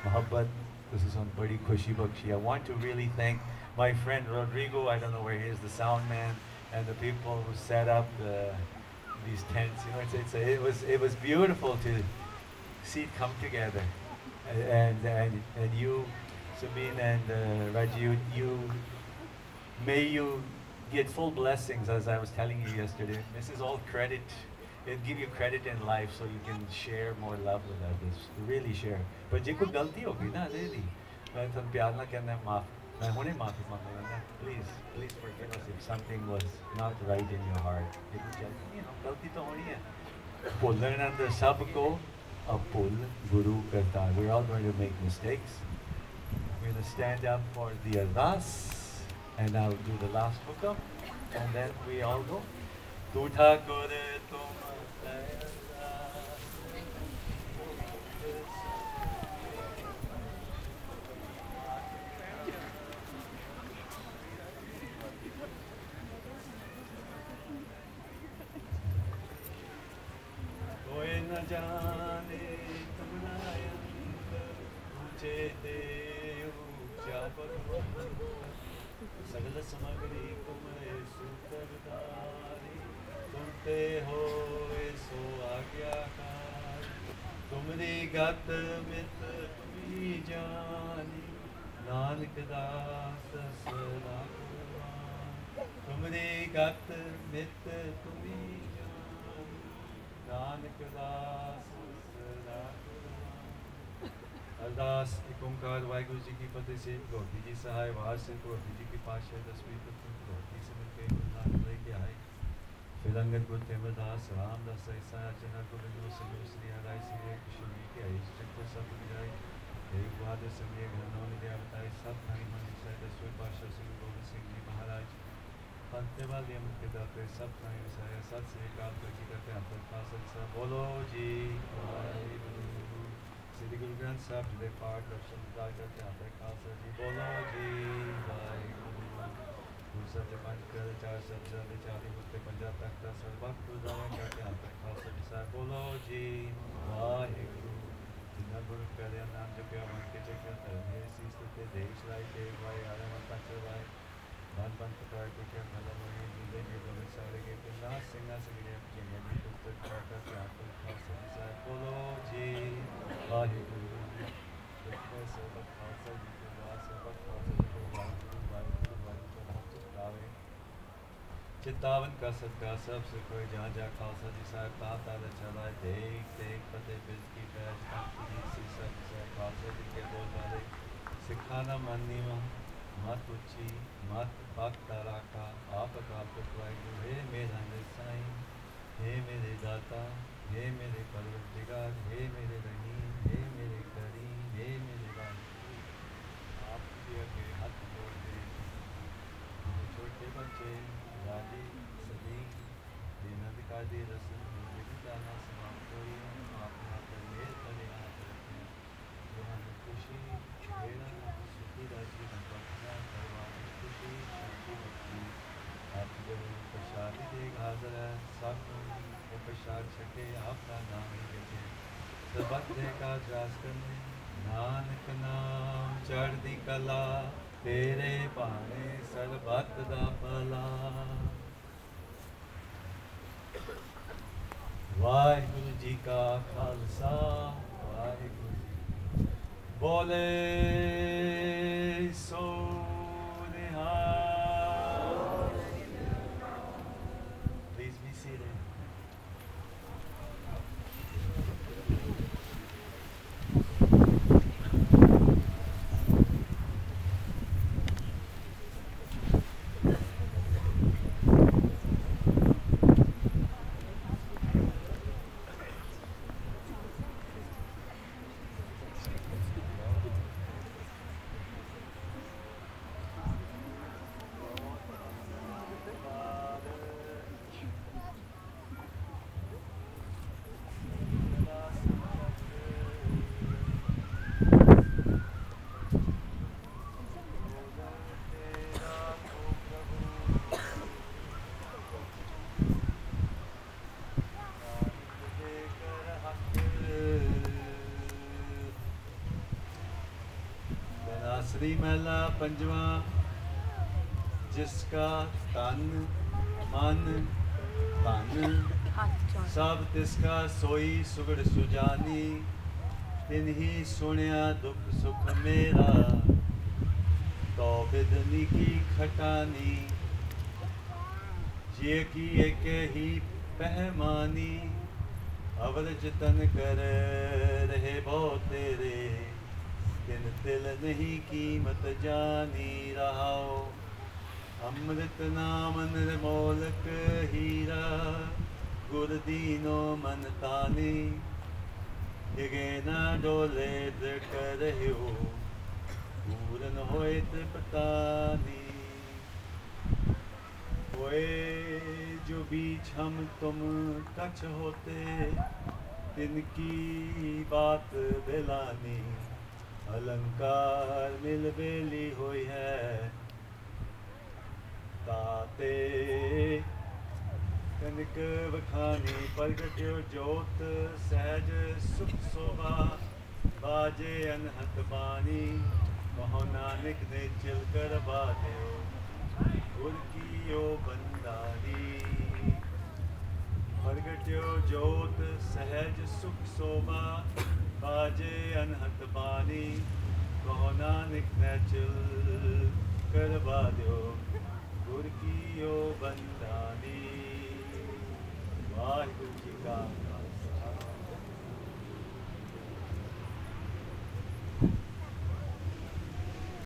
[SPEAKER 1] ਮੁਹੱਬਤ, ਤੁਸੀਂ ਸਾਨੂੰ ਬੜੀ ਖੁਸ਼ੀ ਬਖਸ਼ੀ. I want to really thank my friend Rodrigo, I don't know where he is, the sound man, and the people who set up these tents. You know, it was beautiful to see it come together. And you, Sabine and Raji, may you get full blessings, as I was telling you yesterday. This is all credit. It'll give you credit in life so you can share more love with others. Really share. But je koi galti ho gayi na, really. Main tan pyar na karna maaf. Main hune maafi manga na. Please forgive us if something was not right in your heart. You know, galti to honi hai. Bholne andar sab ko apul guru karta. We're all going to make mistakes. We're going to stand up for the ardas, and I'll do the last hukam, and then we all go. Tu Thakur tum koi na jaane tumna ऊंचे देव जापत सगल समगरी कुमय सुकरदारी तुमते होए सो आज्ञाकार तुमरी गत मित तुम्ही जानी नानक दास सदा कुर्बान तुमरी गत मित तुम्ही जानी नानक दास सदा अरदास एक ओंकार वाहिगुरु जी की फतेह से गौरी जी सहाय वार से गौरी जी की पातशाह दसवीं तक गौरी से मिलकर गुरु नानक लेके आए फिर अंगद गुरु तेमरदास रामदास ऐसा जना को बिंदु संजो श्री हराय श्री कृष्ण जी के आयुष चक्र सब विराय एक बाद समय घरनों ने दिया बताए सब भाई मन विषय दसवें पातशाह श्री गोविंद सिंह जी महाराज पंतेवाल नियम के दाते सब भाई विषय सत श्री अकाल प्रति करते अंतर खास बोलो जी श्री गुरु ग्रंथ साहब जी पाठ दर्शन करते हैं खालसा जी बोलो जी वाहिगुरु गुरु साहब जी पंज कर चार शब्द दे चाली मुक्ते पंजा तक का सर्वभक्त उदाहरण करते हैं खालसा जी साहब बोलो जी वाहिगुरु जिन्ना गुरु प्यारे नाम जपया मन के चक्र धर्म शीश ते देश राय के भाई आरे मन तक भाई मन बन पकड़ के क्या मतलब वही जिले में बोले सारे के पिला सिंगा सिंगे जिन्हें भी पुस्तक करते हैं खालसा जी साहब बोलो जी वाहिगुरु सर्वत खालसा जी के बाद सर्वत खालसा जी को वाहिगुरु चित्तावे चित्तावन का सदका सबसे कोई जहाँ जहाँ खालसा जी साहब तार चला देख फतेह बिल की पैज जी सी सब खालसा जी के बोल वाले सिखाना मननी मत उच्ची मत भक्त राखा आप का वाहिगुरु हे मेरा साईं हे मेरे दाता, हे मेरे परवरदिगार, हे मेरे रहीम, हे मेरे करीम, हे मेरे वाहिद। आपके आगे हाथ जोड़ते मेरे छोटे बच्चे दादी सलीम दिनद का दी रस्म जिंदगी जाना समाप्त हुई है। आपने आप पर मेहर करे हाथ रखे जो हमें खुशी बेड़ा सुखी राजी बख्शा परवान खुशी शांति बख्शी। आपकी जरूर प्रसाद ही देख हाजिर है सब वो प्रसाद छके आपका नाम ही लेते सबक का अभ्यास करने नानक नाम चढ़दी कला तेरे भाने सरबत दा भला। वाहिगुरु जी का खालसा वाहिगुरु जी बोले सो निहाल। Please be seated. श्री महला पंजवा जिसका तन मन धन सब तिसका सोई सुगड़ सुजानी तिन ही सुनिया दुख सुख मेरा तो बिदनी की खटानी जे की एक ही पहमानी अवर जतन कर रहे बहुत तेरे तिन तिल नहीं कीमत जानी रहाओ अमृत नाम निर्मोलक हीरा गुर दीनो मन तानी डिगे ना डोले कर हो पूरन होए तृपतानी। होए जो बीच हम तुम कछ होते तिनकी बात बेलानी अलंकार मिल बेली हुई है ताते कनक बखानी प्रगट्यो जोत सहज सुख शोभा बाजे अनहत बानी कहो नानक ने चिल कर बाध्यो गुर की ओ बंदानी। प्रगट्यो जोत सहज सुख शोभा बाजे अनहत बानी कहो नानक ने चिल कर बाध्यो गुर की ओ बंदानी। वाहिगुरु जी का